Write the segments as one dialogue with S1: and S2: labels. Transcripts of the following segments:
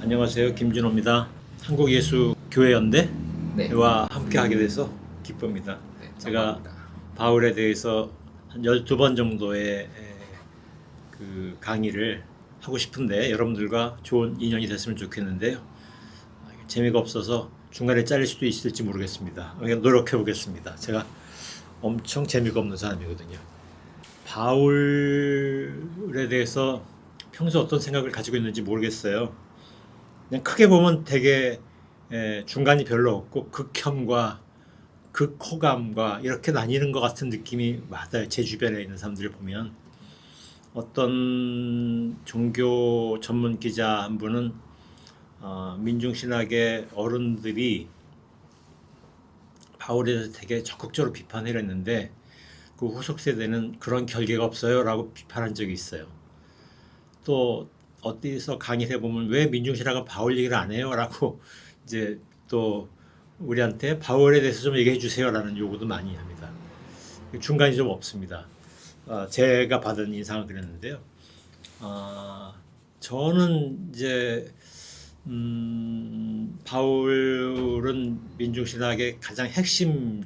S1: 안녕하세요. 김준호입니다. 한국예수교회연대와
S2: 네.
S1: 함께 하게 돼서 기쁩니다.
S2: 네,
S1: 제가
S2: 영광입니다.
S1: 바울에 대해서 한 12번 정도의 그 강의를 하고 싶은데 여러분들과 좋은 인연이 됐으면 좋겠는데요. 재미가 없어서 중간에 잘릴 수도 있을지 모르겠습니다. 노력해 보겠습니다. 제가 엄청 재미가 없는 사람이거든요. 바울에 대해서 평소 어떤 생각을 가지고 있는지 모르겠어요. 그냥 크게 보면 되게 중간이 별로 없고 극혐과 극호감과 이렇게 나뉘는 것 같은 느낌이 맞아요. 제 주변에 있는 사람들을 보면. 어떤 종교 전문 기자 한 분은 민중신학의 어른들이 바울에 대해서 되게 적극적으로 비판을 했는데 그 후속 세대는 그런 결계가 없어요 라고 비판한 적이 있어요. 또 어디서 강의를 해보면 왜 민중신학은 바울 얘기를 안 해요? 라고 이제 또 우리한테 바울에 대해서 좀 얘기해 주세요 라는 요구도 많이 합니다. 중간이 좀 없습니다. 제가 받은 인상은 그랬는데요. 저는 이제 바울은 민중신학의 가장 핵심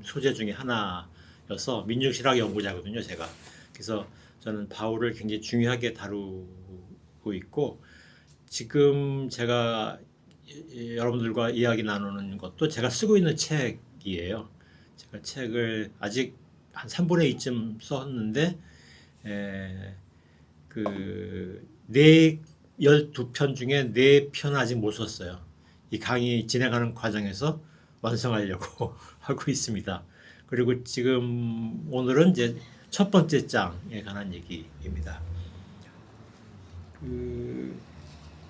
S1: 소재 중에 하나여서 민중신학 연구자거든요, 제가. 그래서 저는 바울을 굉장히 중요하게 다루고 있고 지금 제가 여러분들과 이야기 나누는 것도 제가 쓰고 있는 책이에요. 제가 책을 아직 한 3분의 2쯤 썼는데 그 12편 중에 4편 아직 못 썼어요. 이 강의 진행하는 과정에서 완성하려고 하고 있습니다. 그리고 지금 오늘은 이제 첫 번째 장에 관한 얘기입니다.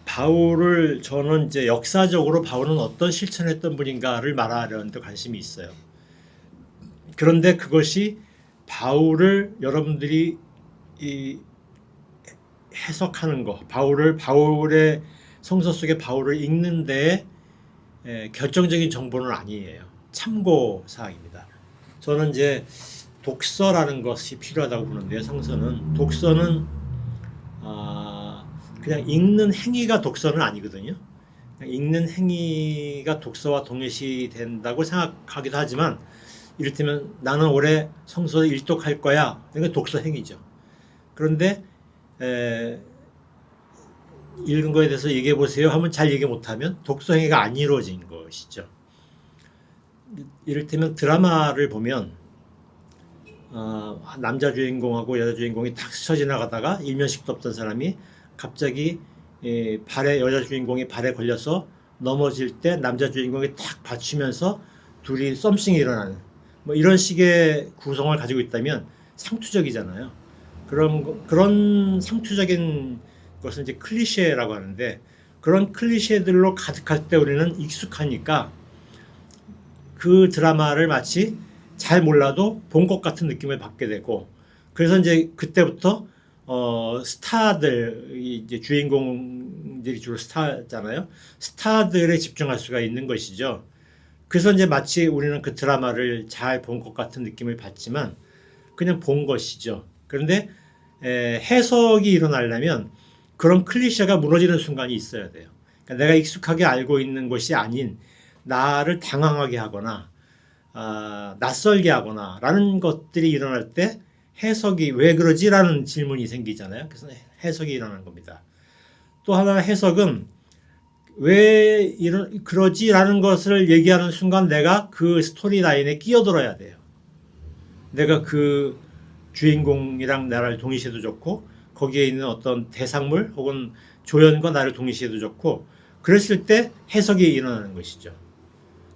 S1: 바울을 저는 이제 역사적으로 바울은 어떤 실천을 했던 분인가를 말하려는 데 관심이 있어요. 그런데 그것이 바울을 여러분들이 해석하는 거, 바울의 성서 속의 바울을 읽는 데 결정적인 정보는 아니에요. 참고 사항입니다. 저는 이제 독서라는 것이 필요하다고 보는데요. 독서는 그냥 읽는 행위가 독서는 아니거든요. 읽는 행위가 독서와 동일시 된다고 생각하기도 하지만 이를테면 나는 올해 성서 일독할 거야. 이건 독서 행위죠. 그런데 읽은 거에 대해서 얘기해 보세요 하면 잘 얘기 못하면 독서 행위가 안 이루어진 것이죠. 이를테면 드라마를 보면 남자 주인공하고 여자 주인공이 탁 스쳐 지나가다가 일면식도 없던 사람이 갑자기 여자 주인공이 발에 걸려서 넘어질 때 남자 주인공이 탁 받치면서 둘이 썸씽이 일어나는 뭐 이런 식의 구성을 가지고 있다면 상투적이잖아요. 그런 상투적인 것은 이제 클리셰라고 하는데 그런 클리셰들로 가득할 때 우리는 익숙하니까 그 드라마를 마치 잘 몰라도 본 것 같은 느낌을 받게 되고 그래서 이제 그때부터 스타들 이제 주인공들이 주로 스타잖아요. 스타들에 집중할 수가 있는 것이죠. 그래서 이제 마치 우리는 그 드라마를 잘 본 것 같은 느낌을 받지만 그냥 본 것이죠. 그런데 해석이 일어나려면 그런 클리셰가 무너지는 순간이 있어야 돼요. 그러니까 내가 익숙하게 알고 있는 것이 아닌 나를 당황하게 하거나 낯설게 하거나 라는 것들이 일어날 때 해석이 왜 그러지? 라는 질문이 생기잖아요. 그래서 해석이 일어나는 겁니다. 또 하나 해석은 왜 그러지? 라는 것을 얘기하는 순간 내가 그 스토리라인에 끼어들어야 돼요. 내가 그 주인공이랑 나를 동일시해도 좋고 거기에 있는 어떤 대상물 혹은 조연과 나를 동일시해도 좋고 그랬을 때 해석이 일어나는 것이죠.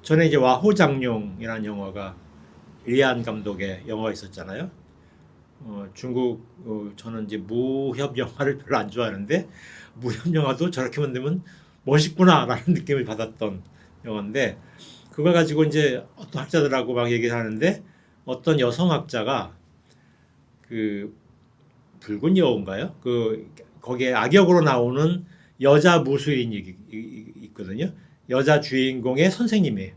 S1: 전에 이제 와호장룡이라는 영화가 리안 감독의 영화가 있었잖아요. 중국 저는 이제 무협 영화를 별로 안 좋아하는데 무협 영화도 저렇게 만들면 멋있구나라는 느낌을 받았던 영화인데 그걸 가지고 이제 어떤 학자들하고 막 얘기를 하는데 어떤 여성학자가 그 붉은 여우인가요? 거기에 악역으로 나오는 여자 무술인이 있거든요. 여자 주인공의 선생님이에요.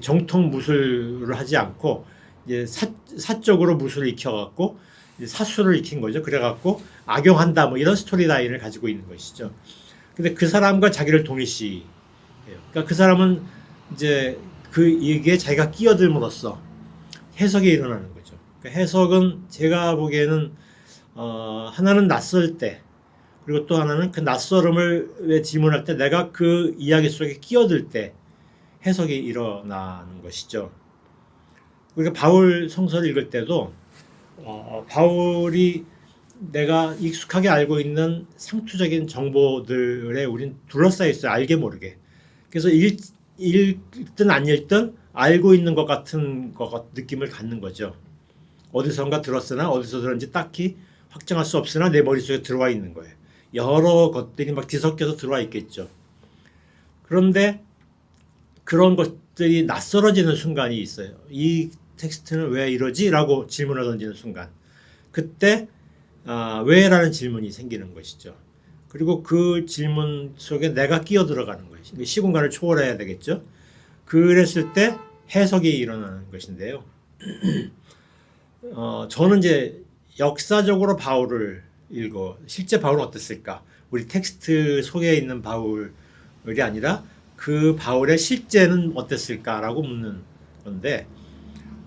S1: 정통 무술을 하지 않고 이제 사적으로 무술을 익혀갖고 사수를 익힌 거죠. 그래갖고 악용한다 뭐 이런 스토리라인을 가지고 있는 것이죠. 근데 그 사람과 자기를 동일시해요. 그러니까 그 사람은 이제 그 얘기에 자기가 끼어들므로써 해석이 일어나는 거죠. 그러니까 해석은 제가 보기에는 하나는 낯설 때, 그리고 또 하나는 그 낯설음을 왜 질문할 때 내가 그 이야기 속에 끼어들 때 해석이 일어나는 것이죠. 우리가 바울 성서를 읽을 때도 바울이 내가 익숙하게 알고 있는 상투적인 정보들에 우린 둘러싸여 있어요. 알게 모르게. 그래서 읽든 안 읽든 알고 있는 것 같은 느낌을 갖는 거죠. 어디선가 들었으나 어디서 들었는지 딱히 확정할 수 없으나 내 머릿속에 들어와 있는 거예요. 여러 것들이 막 뒤섞여서 들어와 있겠죠. 그런데 그런 것들이 낯설어지는 순간이 있어요. 이 텍스트는 왜 이러지? 라고 질문을 던지는 순간. 그때 왜라는 질문이 생기는 것이죠. 그리고 그 질문 속에 내가 끼어 들어가는 것이 시공간을 초월해야 되겠죠. 그랬을 때 해석이 일어나는 것인데요. 저는 이제 역사적으로 바울을 읽어 실제 바울은 어땠을까? 우리 텍스트 속에 있는 바울이 아니라 그 바울의 실제는 어땠을까라고 묻는 건데,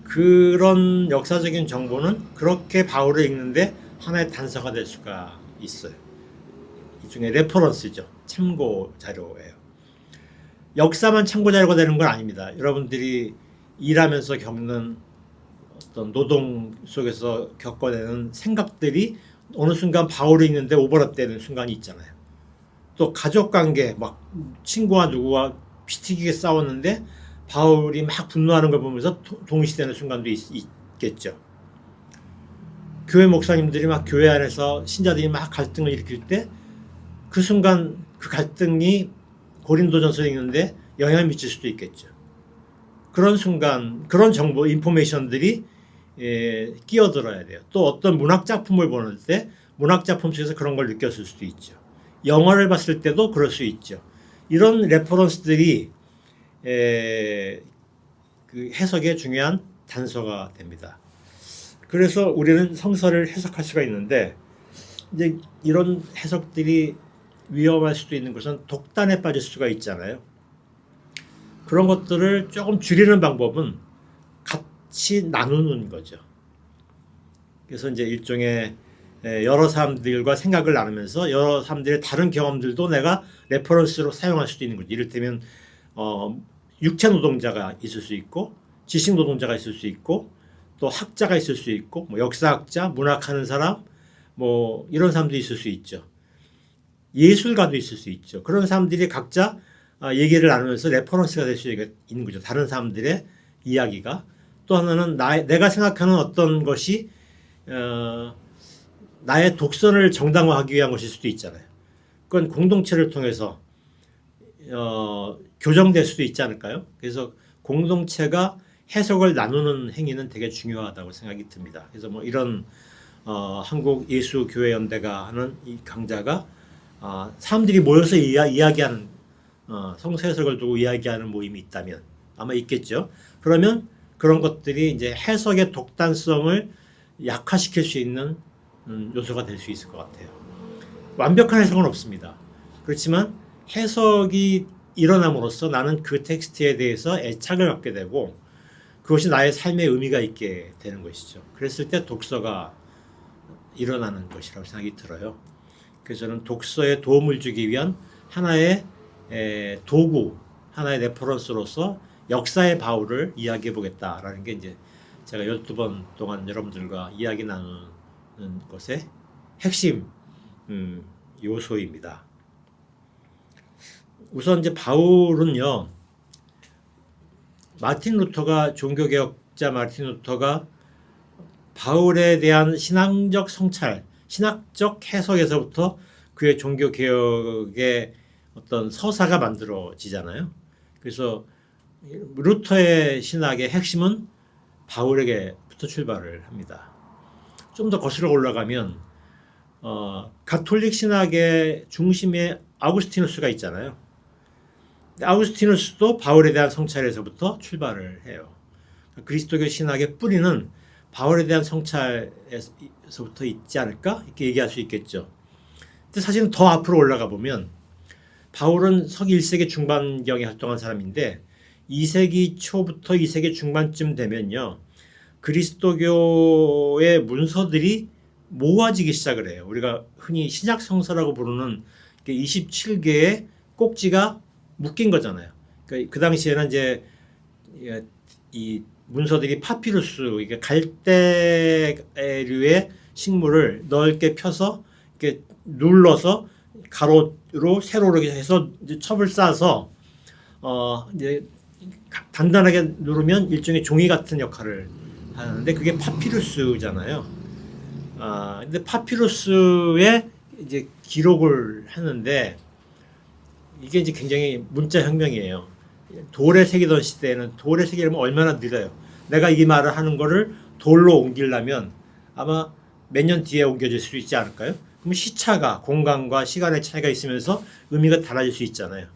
S1: 그런 역사적인 정보는 그렇게 바울을 읽는데 하나의 단서가 될 수가 있어요. 이 중에 레퍼런스죠. 참고 자료예요. 역사만 참고 자료가 되는 건 아닙니다. 여러분들이 일하면서 겪는 어떤 노동 속에서 겪어내는 생각들이 어느 순간 바울이 있는데 오버랩 되는 순간이 있잖아요. 또 가족관계, 막 친구와 누구와 피튀기게 싸웠는데 바울이 막 분노하는 걸 보면서 동시되는 순간도 있겠죠. 교회 목사님들이 막 교회 안에서 신자들이 막 갈등을 일으킬 때 그 순간 그 갈등이 고린도전서에 있는데 영향을 미칠 수도 있겠죠. 그런 순간, 그런 정보, 인포메이션들이 끼어들어야 돼요. 또 어떤 문학 작품을 보는 때 문학 작품 속에서 그런 걸 느꼈을 수도 있죠. 영화를 봤을 때도 그럴 수 있죠. 이런 레퍼런스들이 그 해석의 중요한 단서가 됩니다. 그래서 우리는 성서를 해석할 수가 있는데, 이제 이런 해석들이 위험할 수도 있는 것은 독단에 빠질 수가 있잖아요. 그런 것들을 조금 줄이는 방법은 같이 나누는 거죠. 그래서 이제 일종의 여러 사람들과 생각을 나누면서 여러 사람들의 다른 경험들도 내가 레퍼런스로 사용할 수도 있는 거죠. 이를테면 육체 노동자가 있을 수 있고, 지식 노동자가 있을 수 있고, 또 학자가 있을 수 있고, 뭐 역사학자, 문학하는 사람, 뭐 이런 사람도 있을 수 있죠. 예술가도 있을 수 있죠. 그런 사람들이 각자 얘기를 나누면서 레퍼런스가 될 수 있는 거죠. 다른 사람들의 이야기가. 또 하나는 내가 생각하는 어떤 것이 나의 독선을 정당화하기 위한 것일 수도 있잖아요. 그건 공동체를 통해서 교정될 수도 있지 않을까요? 그래서 공동체가 해석을 나누는 행위는 되게 중요하다고 생각이 듭니다. 그래서 뭐 이런 한국예수교회연대가 하는 이 강좌가 사람들이 모여서 이야기하는 성서 해석을 두고 이야기하는 모임이 있다면 아마 있겠죠. 그러면 그런 것들이 이제 해석의 독단성을 약화시킬 수 있는 요소가 될 수 있을 것 같아요. 완벽한 해석은 없습니다. 그렇지만 해석이 일어남으로써 나는 그 텍스트에 대해서 애착을 갖게 되고 그것이 나의 삶에 의미가 있게 되는 것이죠. 그랬을 때 독서가 일어나는 것이라고 생각이 들어요. 그래서 저는 독서에 도움을 주기 위한 하나의 도구, 하나의 레퍼런스로서 역사의 바울을 이야기해 보겠다라는 게 이제 제가 12번 동안 여러분들과 이야기 나누는 것의 핵심 요소입니다. 우선 이제 바울은요, 종교개혁자 마틴 루터가 바울에 대한 신앙적 성찰, 신학적 해석에서부터 그의 종교개혁의 어떤 서사가 만들어지잖아요. 그래서 루터의 신학의 핵심은 바울에게부터 출발을 합니다. 좀 더 거슬러 올라가면 가톨릭 신학의 중심에 아우구스티누스가 있잖아요. 아우구스티누스도 바울에 대한 성찰에서부터 출발을 해요. 그리스도교 신학의 뿌리는 바울에 대한 성찰에서부터 있지 않을까? 이렇게 얘기할 수 있겠죠. 근데 사실은 더 앞으로 올라가 보면 바울은 서기 1세기 중반경에 활동한 사람인데 2세기 초부터 2세기 중반쯤 되면요. 그리스도교의 문서들이 모아지기 시작을 해요. 우리가 흔히 신약 성서라고 부르는 27개의 꼭지가 묶인 거잖아요. 그러니까 그 당시에는 이제 이 문서들이 파피루스, 이게 갈대류의 식물을 넓게 펴서 이렇게 눌러서 가로로 세로로 해서 이제 첩을 쌓아서 이제 단단하게 누르면 일종의 종이 같은 역할을 하는데 그게 파피루스잖아요. 근데 파피루스에 이제 기록을 하는데 이게 이제 굉장히 문자 혁명이에요. 돌에 새기던 시대에는 돌에 새기려면 얼마나 느려요. 내가 이 말을 하는 거를 돌로 옮기려면 아마 몇 년 뒤에 옮겨질 수 있지 않을까요? 그럼 시차가 공간과 시간의 차이가 있으면서 의미가 달라질 수 있잖아요.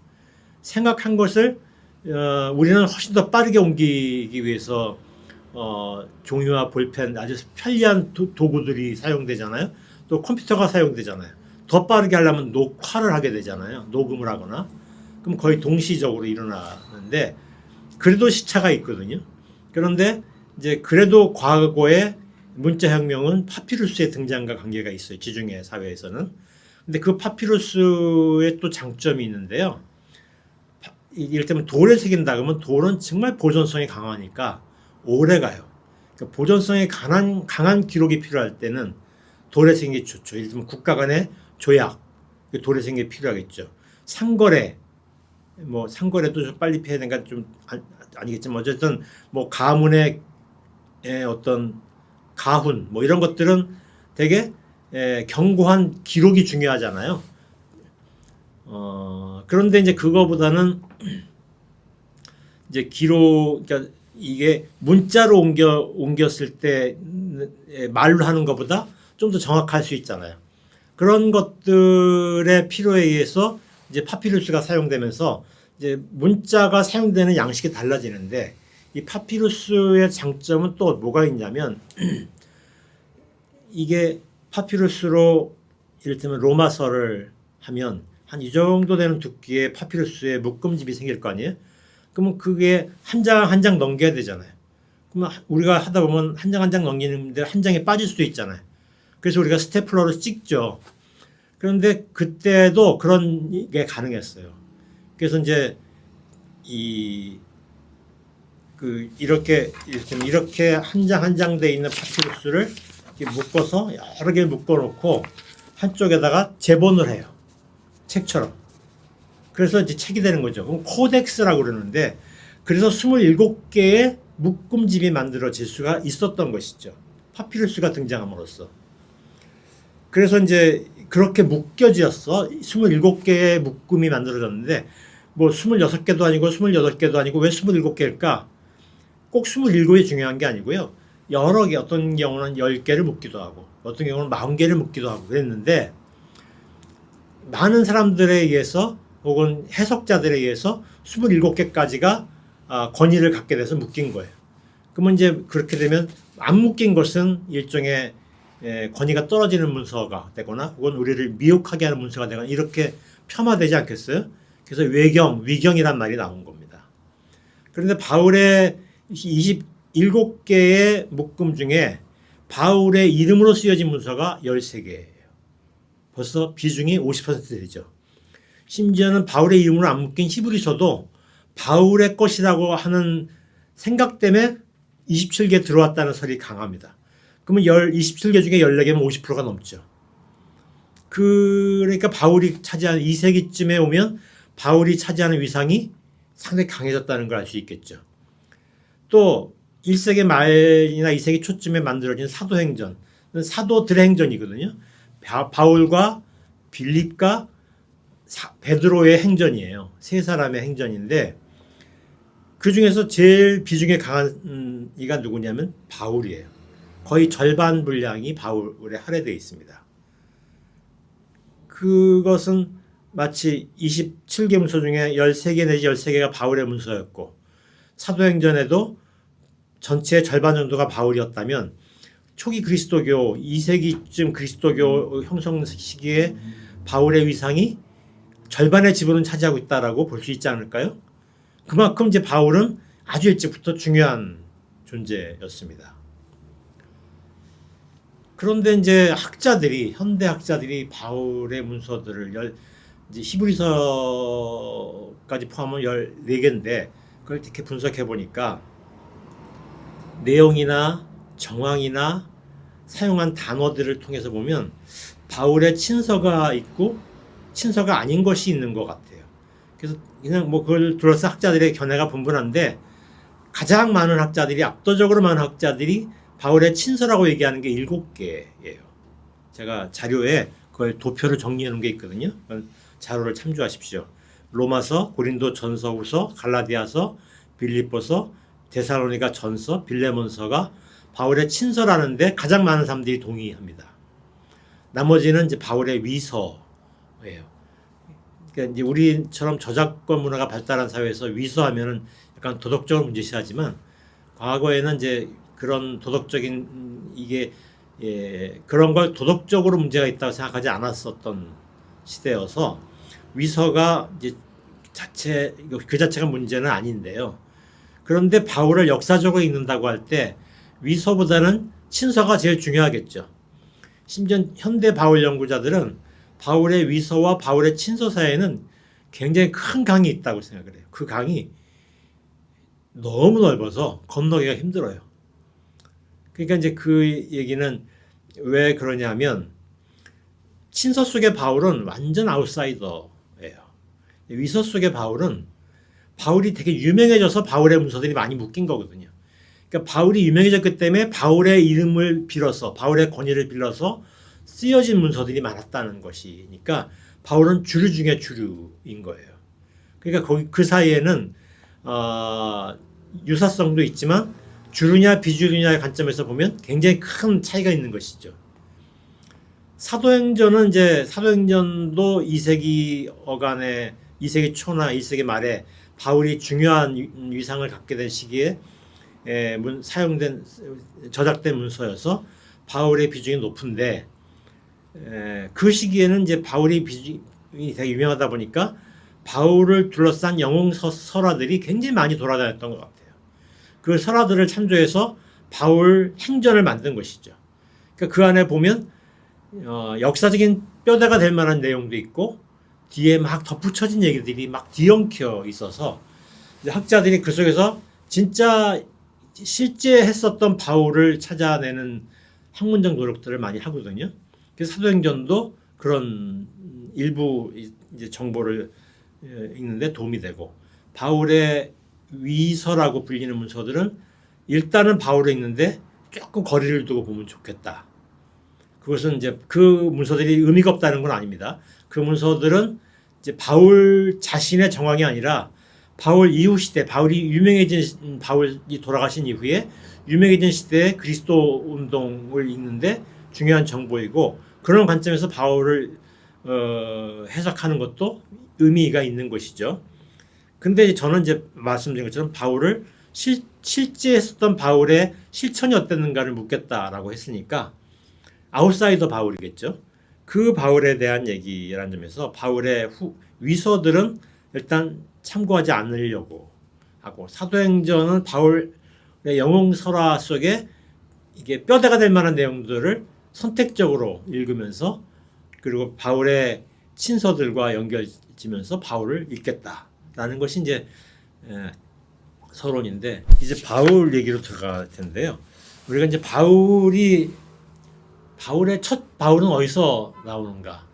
S1: 생각한 것을 우리는 훨씬 더 빠르게 옮기기 위해서 종이와 볼펜 아주 편리한 도구들이 사용되잖아요. 또 컴퓨터가 사용되잖아요. 더 빠르게 하려면 녹화를 하게 되잖아요. 녹음을 하거나. 그럼 거의 동시적으로 일어나는데 그래도 시차가 있거든요. 그런데 이제 그래도 과거에 문자혁명은 파피루스의 등장과 관계가 있어요. 지중해 사회에서는. 근데 그 파피루스의 또 장점이 있는데요. 이를테면 돌에 새긴다 그러면 돌은 정말 보존성이 강하니까 오래 가요. 그러니까 보존성이 강한 기록이 필요할 때는 돌에 새긴 게 좋죠. 예를 들면 국가 간의 조약, 돌에 새긴 게 필요하겠죠. 상거래, 뭐 상거래도 좀 빨리 피해야 되니까 좀 아니겠지만 어쨌든 뭐 가문의 어떤 가훈 뭐 이런 것들은 되게 견고한 기록이 중요하잖아요. 그런데 이제 그거보다는 이제 기록, 그러니까 이게 문자로 옮겼을 때 말로 하는 것보다 좀 더 정확할 수 있잖아요. 그런 것들의 필요에 의해서 이제 파피루스가 사용되면서 이제 문자가 사용되는 양식이 달라지는데 이 파피루스의 장점은 또 뭐가 있냐면 이게 파피루스로 이를테면 로마서를 하면 한 이 정도 되는 두께의 파피루스의 묶음집이 생길 거 아니에요? 그러면 그게 한 장 한 장 넘겨야 되잖아요. 그러면 우리가 하다 보면 한 장 한 장 넘기는데 한 장이 빠질 수도 있잖아요. 그래서 우리가 스테플러로 찍죠. 그런데 그때도 그런 게 가능했어요. 그래서 이제 이렇게 한 장 한 장 돼 있는 파피루스를 이렇게 묶어서 여러 개 묶어 놓고 한쪽에다가 제본을 해요. 책처럼. 그래서 이제 책이 되는 거죠. 그럼 코덱스라고 그러는데 그래서 27개의 묶음집이 만들어질 수가 있었던 것이죠. 파피루스가 등장함으로써. 그래서 이제 그렇게 묶여졌어. 27개의 묶음이 만들어졌는데 뭐 26개도 아니고 28개도 아니고 왜 27개일까? 꼭 27이 중요한 게 아니고요. 여러 개, 어떤 경우는 10개를 묶기도 하고 어떤 경우는 40개를 묶기도 하고 그랬는데 많은 사람들에 의해서 혹은 해석자들에 의해서 27개까지가 권위를 갖게 돼서 묶인 거예요. 그러면 이제 그렇게 되면 안 묶인 것은 일종의 권위가 떨어지는 문서가 되거나 혹은 우리를 미혹하게 하는 문서가 되거나 이렇게 폄하되지 않겠어요? 그래서 위경이란 말이 나온 겁니다. 그런데 바울의 27개의 묶음 중에 바울의 이름으로 쓰여진 문서가 13개예요. 벌써 비중이 50% 되죠. 심지어는 바울의 이름으로 안 묶인 히브리서도 바울의 것이라고 하는 생각 때문에 27개 들어왔다는 설이 강합니다. 그러면 27개 중에 14개면 50%가 넘죠. 그러니까 바울이 차지하는 2세기쯤에 오면 바울이 차지하는 위상이 상당히 강해졌다는 걸 알 수 있겠죠. 또 1세기 말이나 2세기 초쯤에 만들어진 사도행전, 사도들의 행전이거든요. 바울과 빌립과 베드로의 행전이에요. 세 사람의 행전인데 그 중에서 제일 비중이 강한 이가 누구냐면 바울이에요. 거의 절반 분량이 바울에 할애되어 있습니다. 그것은 마치 27개 문서 중에 13개 내지 13개가 바울의 문서였고 사도행전에도 전체의 절반 정도가 바울이었다면 초기 그리스도교 2세기쯤 그리스도교 형성 시기에 바울의 위상이 절반의 지분은 차지하고 있다라고 볼 수 있지 않을까요? 그만큼 이제 바울은 아주 일찍부터 중요한 존재였습니다. 그런데 이제 현대 학자들이 바울의 문서들을 이제 히브리서까지 포함하면 14개인데 그걸 이렇게 분석해 보니까 내용이나 정황이나 사용한 단어들을 통해서 보면 바울의 친서가 있고 친서가 아닌 것이 있는 것 같아요. 그래서 그냥 뭐 그걸 들어서 학자들의 견해가 분분한데 가장 많은 학자들이 압도적으로 많은 학자들이 바울의 친서라고 얘기하는 게 7개예요. 제가 자료에 그걸 도표를 정리해 놓은 게 있거든요. 자료를 참조하십시오. 로마서, 고린도 전서후서, 갈라디아서, 빌립보서, 데살로니가 전서, 빌레몬서가 바울의 친서라는데 가장 많은 사람들이 동의합니다. 나머지는 이제 바울의 위서예요. 그러니까 이제 우리처럼 저작권 문화가 발달한 사회에서 위서하면은 약간 도덕적으로 문제시하지만 과거에는 이제 그런 도덕적인 그런 걸 도덕적으로 문제가 있다고 생각하지 않았었던 시대여서 위서가 이제 그 자체가 문제는 아닌데요. 그런데 바울을 역사적으로 읽는다고 할 때 위서보다는 친서가 제일 중요하겠죠. 심지어 현대 바울 연구자들은 바울의 위서와 바울의 친서 사이에는 굉장히 큰 강이 있다고 생각을 해요. 그 강이 너무 넓어서 건너기가 힘들어요. 그러니까 이제 그 얘기는 왜 그러냐면 친서 속의 바울은 완전 아웃사이더예요. 위서 속의 바울이 되게 유명해져서 바울의 문서들이 많이 묶인 거거든요. 그러니까 바울이 유명해졌기 때문에 바울의 이름을 빌어서 바울의 권위를 빌어서 쓰여진 문서들이 많았다는 것이니까 바울은 주류 중에 주류인 거예요. 그러니까 그 사이에는 유사성도 있지만 주류냐 비주류냐의 관점에서 보면 굉장히 큰 차이가 있는 것이죠. 사도행전도 2세기 어간에 2세기 초나 1세기 말에 바울이 중요한 위상을 갖게 된 시기에 저작된 문서여서 바울의 비중이 높은데 그 시기에는 이제 바울의 비중이 되게 유명하다 보니까 바울을 둘러싼 영웅 설화들이 굉장히 많이 돌아다녔던 것 같아요. 그 설화들을 참조해서 바울 행전을 만든 것이죠. 그러니까 그 안에 보면 역사적인 뼈대가 될 만한 내용도 있고 뒤에 막 덧붙여진 얘기들이 막 뒤엉켜 있어서 학자들이 그 속에서 진짜 실제 했었던 바울을 찾아내는 학문적 노력들을 많이 하거든요. 그래서 사도행전도 그런 일부 이제 정보를 읽는데 도움이 되고 바울의 위서라고 불리는 문서들은 일단은 바울에 있는데 조금 거리를 두고 보면 좋겠다. 그것은 이제 그 문서들이 의미가 없다는 건 아닙니다. 그 문서들은 이제 바울 자신의 정황이 아니라 바울 이후 시대, 바울이 돌아가신 이후에 유명해진 시대의 그리스도 운동을 읽는데 중요한 정보이고 그런 관점에서 바울을 해석하는 것도 의미가 있는 것이죠. 근데 저는 이제 말씀드린 것처럼 바울을 실제 했었던 바울의 실천이 어땠는가를 묻겠다라고 했으니까 아웃사이더 바울이겠죠. 그 바울에 대한 얘기라는 점에서 바울의 위서들은 일단 참고하지 않으려고 하고 사도행전은 바울의 영웅 설화 속에 이게 뼈대가 될 만한 내용들을 선택적으로 읽으면서 그리고 바울의 친서들과 연결지면서 바울을 읽겠다라는 것이 이제 서론인데 이제 바울 얘기로 들어갈 텐데요. 우리가 이제 바울은 어디서 나오는가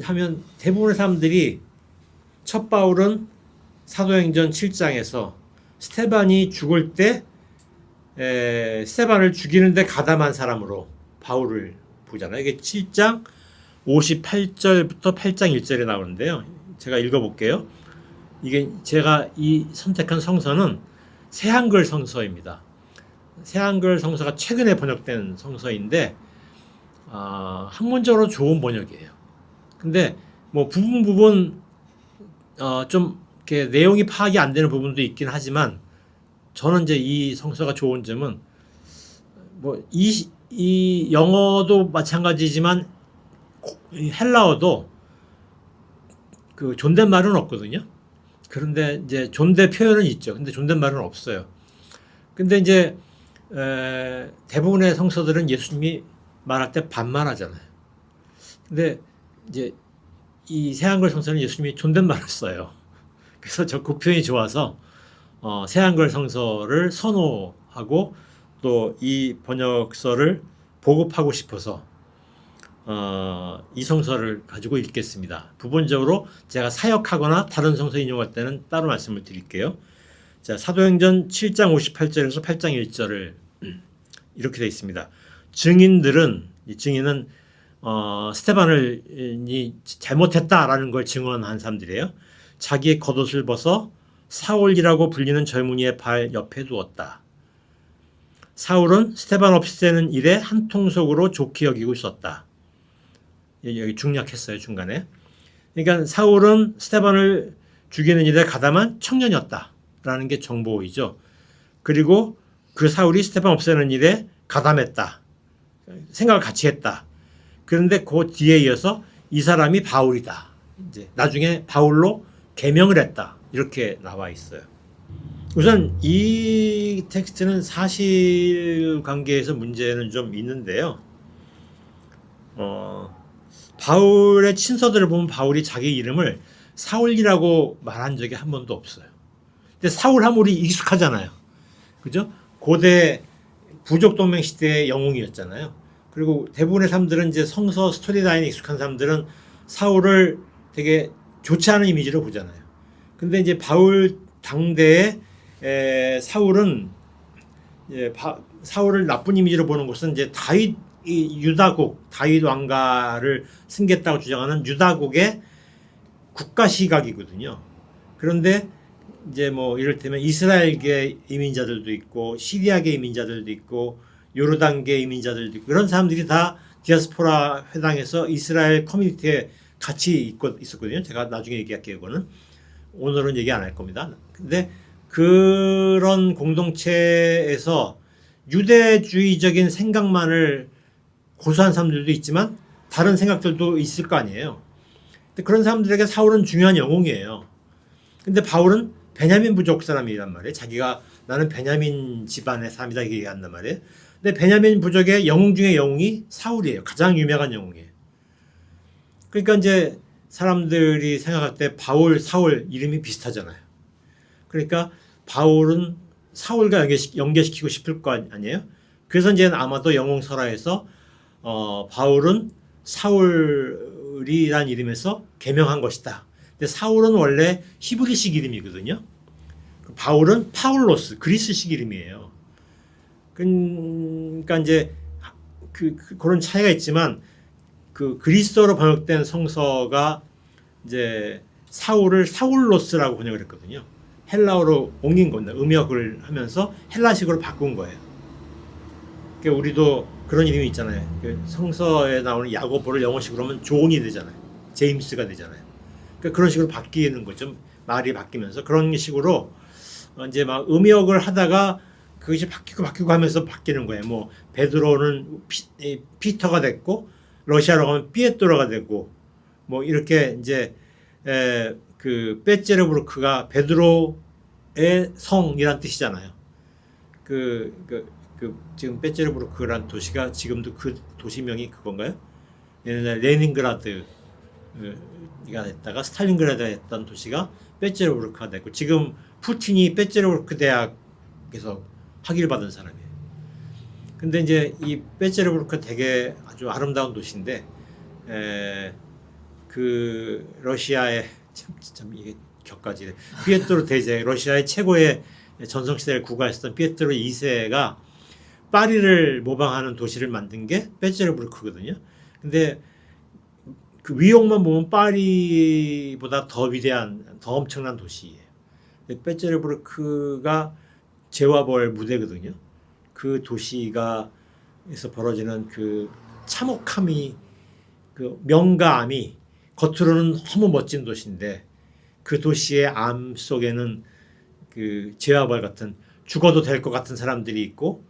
S1: 하면 대부분의 사람들이 첫 바울은 사도행전 7장에서 스테반이 죽을 때 스테반을 죽이는데 가담한 사람으로 바울을 보잖아요. 이게 7장 58절부터 8장 1절에 나오는데요. 제가 읽어볼게요. 이게 제가 선택한 성서는 새한글 성서입니다. 새한글 성서가 최근에 번역된 성서인데 학문적으로 좋은 번역이에요. 근데 뭐 부분 좀 이렇게 내용이 파악이 안 되는 부분도 있긴 하지만 저는 이제 이 성서가 좋은 점은 뭐 이 영어도 마찬가지지만 헬라어도 그 존댓말은 없거든요. 그런데 이제 존대 표현은 있죠. 근데 존댓말은 없어요. 근데 이제 대부분의 성서들은 예수님이 말할 때 반말하잖아요. 근데 이제 이 새한글 성서는 예수님이 존댓말을 써요. 그래서 저 그 표현이 좋아서 새한글 성서를 선호하고 또 이 번역서를 보급하고 싶어서 이 성서를 가지고 읽겠습니다. 부분적으로 제가 사역하거나 다른 성서 인용할 때는 따로 말씀을 드릴게요. 자, 사도행전 7장 58절에서 8장 1절을 이렇게 되어 있습니다. 증인들은, 이 증인은 스테반이 잘못했다라는 걸 증언한 사람들이에요. 자기의 겉옷을 벗어 사울이라고 불리는 젊은이의 발 옆에 두었다. 사울은 스테반 없애는 일에 한 통속으로 좋게 여기고 있었다. 여기 중략했어요, 중간에. 그러니까 사울은 스테반을 죽이는 일에 가담한 청년이었다라는 게 정보이죠. 그리고 그 사울이 스테반 없애는 일에 가담했다. 생각을 같이 했다. 그런데 그 뒤에 이어서 이 사람이 바울이다. 이제 나중에 바울로 개명을 했다. 이렇게 나와 있어요. 우선 이 텍스트는 사실관계에서 문제는 좀 있는데요. 바울의 친서들을 보면 바울이 자기 이름을 사울이라고 말한 적이 한 번도 없어요. 근데 사울 하면 우리 익숙하잖아요. 그죠? 고대 부족 동맹 시대의 영웅이었잖아요. 그리고 대부분의 사람들은 이제 성서 스토리라인에 익숙한 사람들은 사울을 되게 좋지 않은 이미지로 보잖아요. 근데 이제 바울 당대에 사울은 사울을 나쁜 이미지로 보는 것은 이제 다윗 유다국 다윗 왕가를 승계했다고 주장하는 유다국의 국가 시각이거든요. 그런데 이제 뭐 이를테면 이스라엘계 이민자들도 있고 시리아계 이민자들도 있고 요르단계 이민자들도 있고 그런 사람들이 다 디아스포라 회당에서 이스라엘 커뮤니티에 같이 있었거든요. 제가 나중에 얘기할게요. 이거는 오늘은 얘기 안 할 겁니다. 근데 그런 공동체에서 유대주의적인 생각만을 고수한 사람들도 있지만 다른 생각들도 있을 거 아니에요. 근데 그런 사람들에게 사울은 중요한 영웅이에요. 근데 바울은 베냐민 부족 사람이란 말이에요. 자기가 나는 베냐민 집안의 사람이다 이렇게 얘기한단 말이에요. 근데 베냐민 부족의 영웅 중에 영웅이 사울이에요. 가장 유명한 영웅이에요. 그러니까 이제 사람들이 생각할 때 바울, 사울 이름이 비슷하잖아요. 그러니까 바울은 사울과 연계시키고 싶을 거 아니에요. 그래서 이제 아마도 영웅설화에서 바울은 사울이란 이름에서 개명한 것이다. 근데 사울은 원래 히브리식 이름이거든요. 바울은 파울로스, 그리스식 이름이에요. 그러니까 이제 그런 차이가 있지만 그 그리스어로 번역된 성서가 이제 사울을 사울로스라고 번역을 했거든요. 헬라어로 옮긴 겁니다. 음역을 하면서 헬라식으로 바꾼 거예요. 그러니까 우리도 그런 이름이 있잖아요. 그 성서에 나오는 야고보를 영어식으로 하면 존이 되잖아요. 제임스가 되잖아요. 그러니까 그런 식으로 바뀌는 거죠. 말이 바뀌면서 그런 식으로 이제 막 음역을 하다가 그것이 바뀌고 하면서 바뀌는 거예요. 뭐 베드로는 피터가 됐고 러시아로 가면 피에트로가 되고 뭐 이렇게 이제 그 베제르부르크가 베드로의 성이란 뜻이잖아요. 지금 베제르부르크란 도시가 지금도 그 도시명이 그건가요? 옛날에 레닌그라드가 됐다가 스탈린그라드가 됐던 도시가 베제르부르크가 됐고 지금 푸틴이 베제르부르크 대학에서 학위를 받은 사람이에요. 근데 이제 이 베제르부르크 되게 아주 아름다운 도시인데 그 러시아의 참 이게 격가지네. 피에트로 대제 러시아의 최고의 전성시대를 구가했었던 피에트로 2세가 파리를 모방하는 도시를 만든 게 베제르부르크거든요. 근데 그 위용만 보면 파리보다 더 위대한, 더 엄청난 도시예요. 베제르부르크가 제와벌 무대거든요. 그 도시가 에서 벌어지는 그 참혹함이 그 명가암이 겉으로는 너무 멋진 도시인데 그 도시의 암 속에는 그 제와벌 같은 죽어도 될 것 같은 사람들이 있고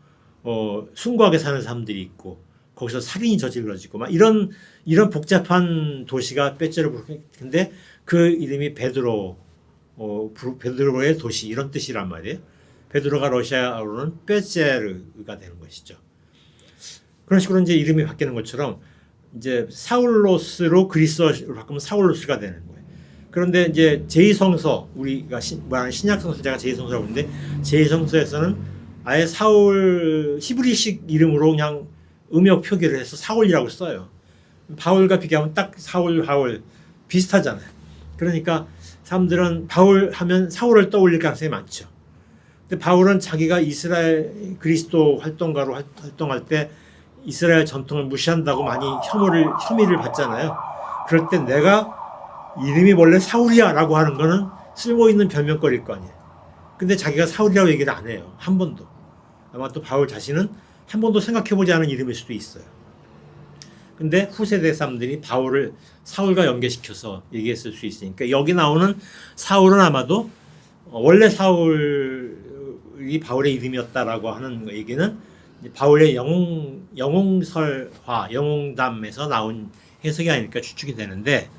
S1: 숭고하게 사는 사람들이 있고 거기서 살인이 저질러지고 막 이런 복잡한 도시가 뼈째로 근데 그 이름이 베드로의 도시 이런 뜻이란 말이에요. 베드로가 러시아어로는 뼈제르가 되는 것이죠. 그런 식으로 이제 이름이 바뀌는 것처럼 이제 사울로스로 그리스어로 바꾸면 사울로스가 되는 거예요. 그런데 이제 제2성서 우리가 말하는 신약성서 제가 제2성서라고 하는데 제2성서에서는 아예 사울 히브리식 이름으로 그냥 음역 표기를 해서 사울이라고 써요. 바울과 비교하면 딱 사울 비슷하잖아요. 그러니까 사람들은 바울 하면 사울을 떠올릴 가능성이 많죠. 근데 바울은 자기가 이스라엘 그리스도 활동가로 활동할 때 이스라엘 전통을 무시한다고 많이 혐의를 받잖아요. 그럴 때 내가 이름이 원래 사울이야 라고 하는 거는 쓸모있는 별명거리일 거 아니에요. 근데 자기가 사울이라고 얘기를 안 해요. 한 번도. 아마 또 바울 자신은 한 번도 생각해보지 않은 이름일 수도 있어요. 근데 후세대 사람들이 바울을 사울과 연계시켜서 얘기했을 수 있으니까 여기 나오는 사울은 아마도 원래 사울이 바울의 이름이었다라고 하는 얘기는 바울의 영웅설화, 영웅담에서 나온 해석이 아닐까 추측이 되는데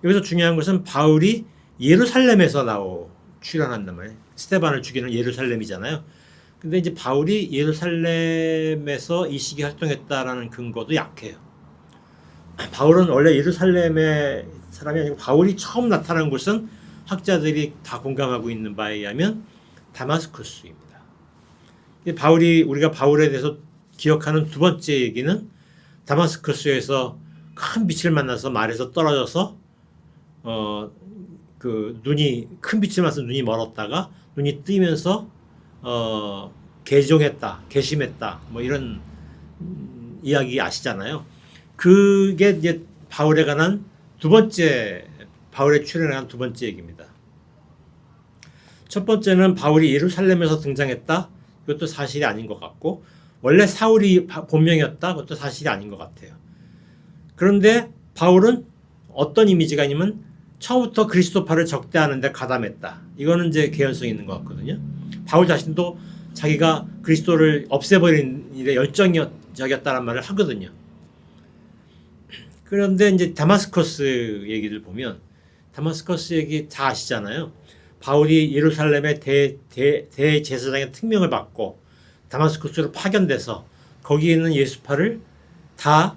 S1: 여기서 중요한 것은 바울이 예루살렘에서 출현한단 말이에요. 스데반을 죽이는 예루살렘이잖아요. 근데 이제 바울이 예루살렘에서 이 시기에 활동했다라는 근거도 약해요. 바울은 원래 예루살렘의 사람이 아니고 바울이 처음 나타난 곳은 학자들이 다 공감하고 있는 바에 의하면 다마스커스입니다. 우리가 바울에 대해서 기억하는 두 번째 얘기는 다마스커스에서 큰 빛을 만나서 말에서 떨어져서 큰 빛을 만나서 눈이 멀었다가 눈이 뜨면서 개심했다 뭐 이런 이야기 아시잖아요. 그게 이제 바울에 관한 바울의 출현에 관한 두 번째 얘기입니다. 첫 번째는 바울이 예루살렘에서 등장했다. 이것도 사실이 아닌 것 같고 원래 사울이 본명이었다. 그것도 사실이 아닌 것 같아요. 그런데 바울은 어떤 이미지가 있냐면 처음부터 그리스도파를 적대하는 데 가담했다. 이거는 이제 개연성이 있는 것 같거든요. 바울 자신도 자기가 그리스도를 없애버린 일에 열정적이었다는 말을 하거든요. 그런데 이제 다마스커스 얘기를 보면 다마스커스 얘기 다 아시잖아요. 바울이 예루살렘의 대제사장의 특명을 받고 다마스커스로 파견돼서 거기에 있는 예수파를 다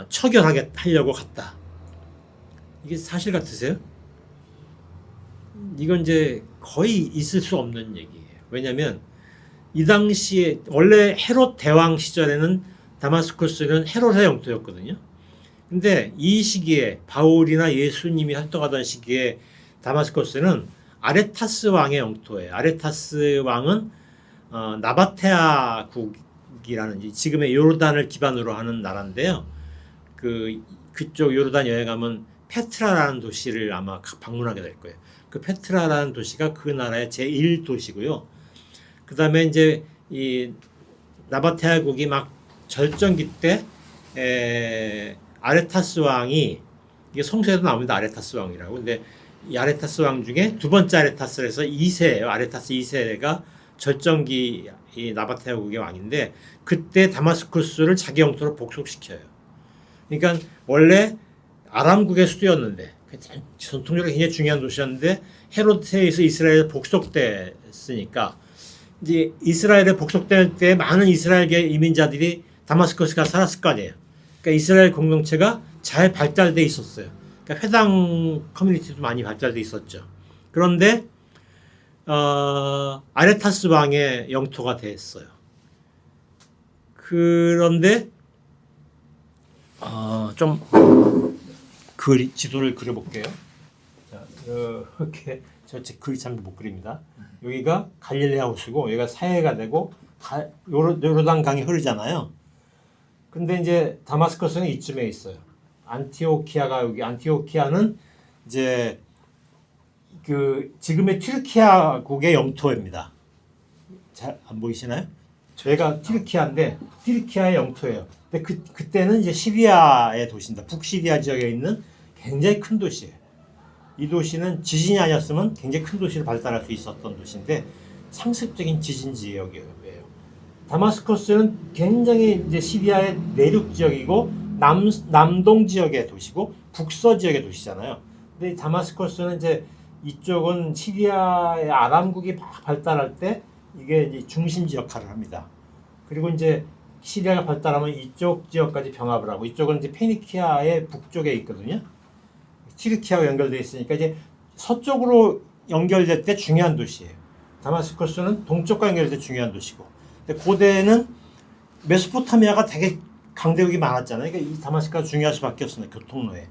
S1: 처결하려고 갔다. 이게 사실 같으세요? 이건 이제 거의 있을 수 없는 얘기예요. 왜냐하면 이 당시에 원래 헤롯 대왕 시절에는 다마스커스는 헤롯의 영토였거든요. 근데 이 시기에 바울이나 예수님이 활동하던 시기에 다마스커스는 아레타스 왕의 영토예요. 아레타스 왕은 나바테아 국이라는 지금의 요르단을 기반으로 하는 나라인데요. 그쪽 요르단 여행하면 페트라라는 도시를 아마 방문하게 될 거예요. 그 페트라라는 도시가 그 나라의 제1도시고요. 그 다음에 이제 이 나바테아국이 막 절정기 때 아레타스 왕이 이게 성서에도 나옵니다. 아레타스 왕이라고. 근데 이 아레타스 왕 중에 두 번째 아레타스에서 2세예요. 아레타스 2세가 절정기 이 나바테아국의 왕인데 그때 다마스쿠스를 자기 영토로 복속시켜요. 그러니까 원래 아람국의 수도였는데 전통적으로 굉장히 중요한 도시였는데 헤롯에 의해서 이스라엘에 복속됐으니까 이제 이스라엘에 복속될 때 많은 이스라엘계 이민자들이 다마스커스가 살았을 거 아니에요. 그러니까 이스라엘 공동체가 잘 발달돼 있었어요. 그러니까 회당 커뮤니티도 많이 발달돼 있었죠. 그런데 아레타스 왕의 영토가 됐어요. 그런데 좀 지도를 그려볼게요. 자, 이렇게 제 글이 참 못 그립니다. 여기가 갈릴레아 호수고 여기가 사해가 되고 요르단 강이 흐르잖아요. 근데 이제 다마스커스는 이쯤에 있어요. 안티오키아가 여기 안티오키아는 이제 지금의 튀르키아국의 영토입니다. 잘 안 보이시나요? 저희가 튀르키아인데 튀르키아의 영토예요. 근데 그때는 이제 시리아의 도시입니다. 북시리아 지역에 있는 굉장히 큰 도시예요. 이 도시는 지진이 아니었으면 굉장히 큰 도시를 발달할 수 있었던 도시인데 상습적인 지진 지역이에요. 다마스커스는 굉장히 이제 시리아의 내륙 지역이고 남동 지역의 도시고 북서 지역의 도시잖아요. 근데 이 다마스커스는 이제 이쪽은 시리아의 아람국이 막 발달할 때 이게 이제 중심지 역할을 합니다. 그리고 이제 시리아가 발달하면 이쪽 지역까지 병합을 하고 이쪽은 이제 페니키아의 북쪽에 있거든요. 튀르키아와 연결되어 있으니까 이제 서쪽으로 연결될 때 중요한 도시예요. 다마스커스는 동쪽과 연결될 때 중요한 도시고. 근데 고대는 메소포타미아가 되게 강대국이 많았잖아요. 그러니까 이 다마스커스가 중요할 수밖에 없었어요. 교통로에.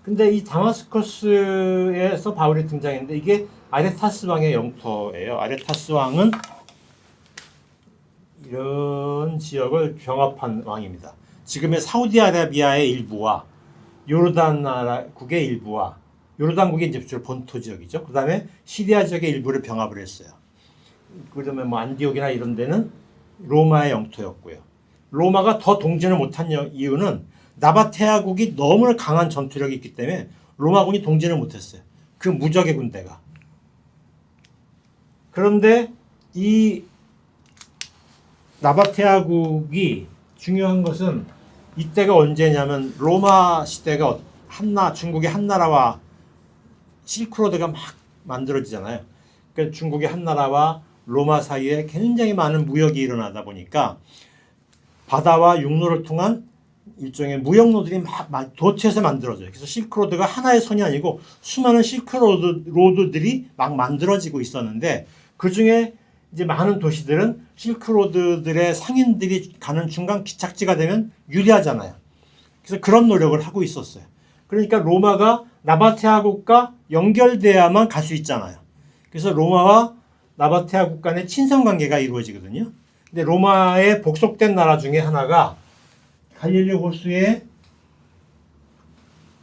S1: 근데 이 다마스커스에서 바울이 등장했는데 이게 아레타스 왕의 영토예요. 아레타스 왕은 이런 지역을 병합한 왕입니다. 지금의 사우디아라비아의 일부와 요르단 나라국의 일부와 요르단국이 이제 주로 본토 지역이죠. 그 다음에 시리아 지역의 일부를 병합을 했어요. 그러면 뭐 안디옥이나 이런 데는 로마의 영토였고요. 로마가 더 동진을 못한 이유는 나바테아국이 너무 강한 전투력이 있기 때문에 로마군이 동진을 못했어요. 그 무적의 군대가. 그런데 이 나바테아국이 중요한 것은 이때가 언제냐면 로마 시대가 중국의 한나라와 실크로드가 막 만들어지잖아요. 그러니까 중국의 한나라와 로마 사이에 굉장히 많은 무역이 일어나다 보니까 바다와 육로를 통한 일종의 무역로들이 막 도처에서 만들어져요. 그래서 실크로드가 하나의 선이 아니고 수많은 실크로드들이 막 만들어지고 있었는데 그 중에 이제 많은 도시들은 실크로드들의 상인들이 가는 중간 기착지가 되면 유리하잖아요. 그래서 그런 노력을 하고 있었어요. 그러니까 로마가 나바테아국과 연결돼야만 갈 수 있잖아요. 그래서 로마와 나바테아국 간의 친선 관계가 이루어지거든요. 근데 로마의 복속된 나라 중에 하나가 갈릴리 호수의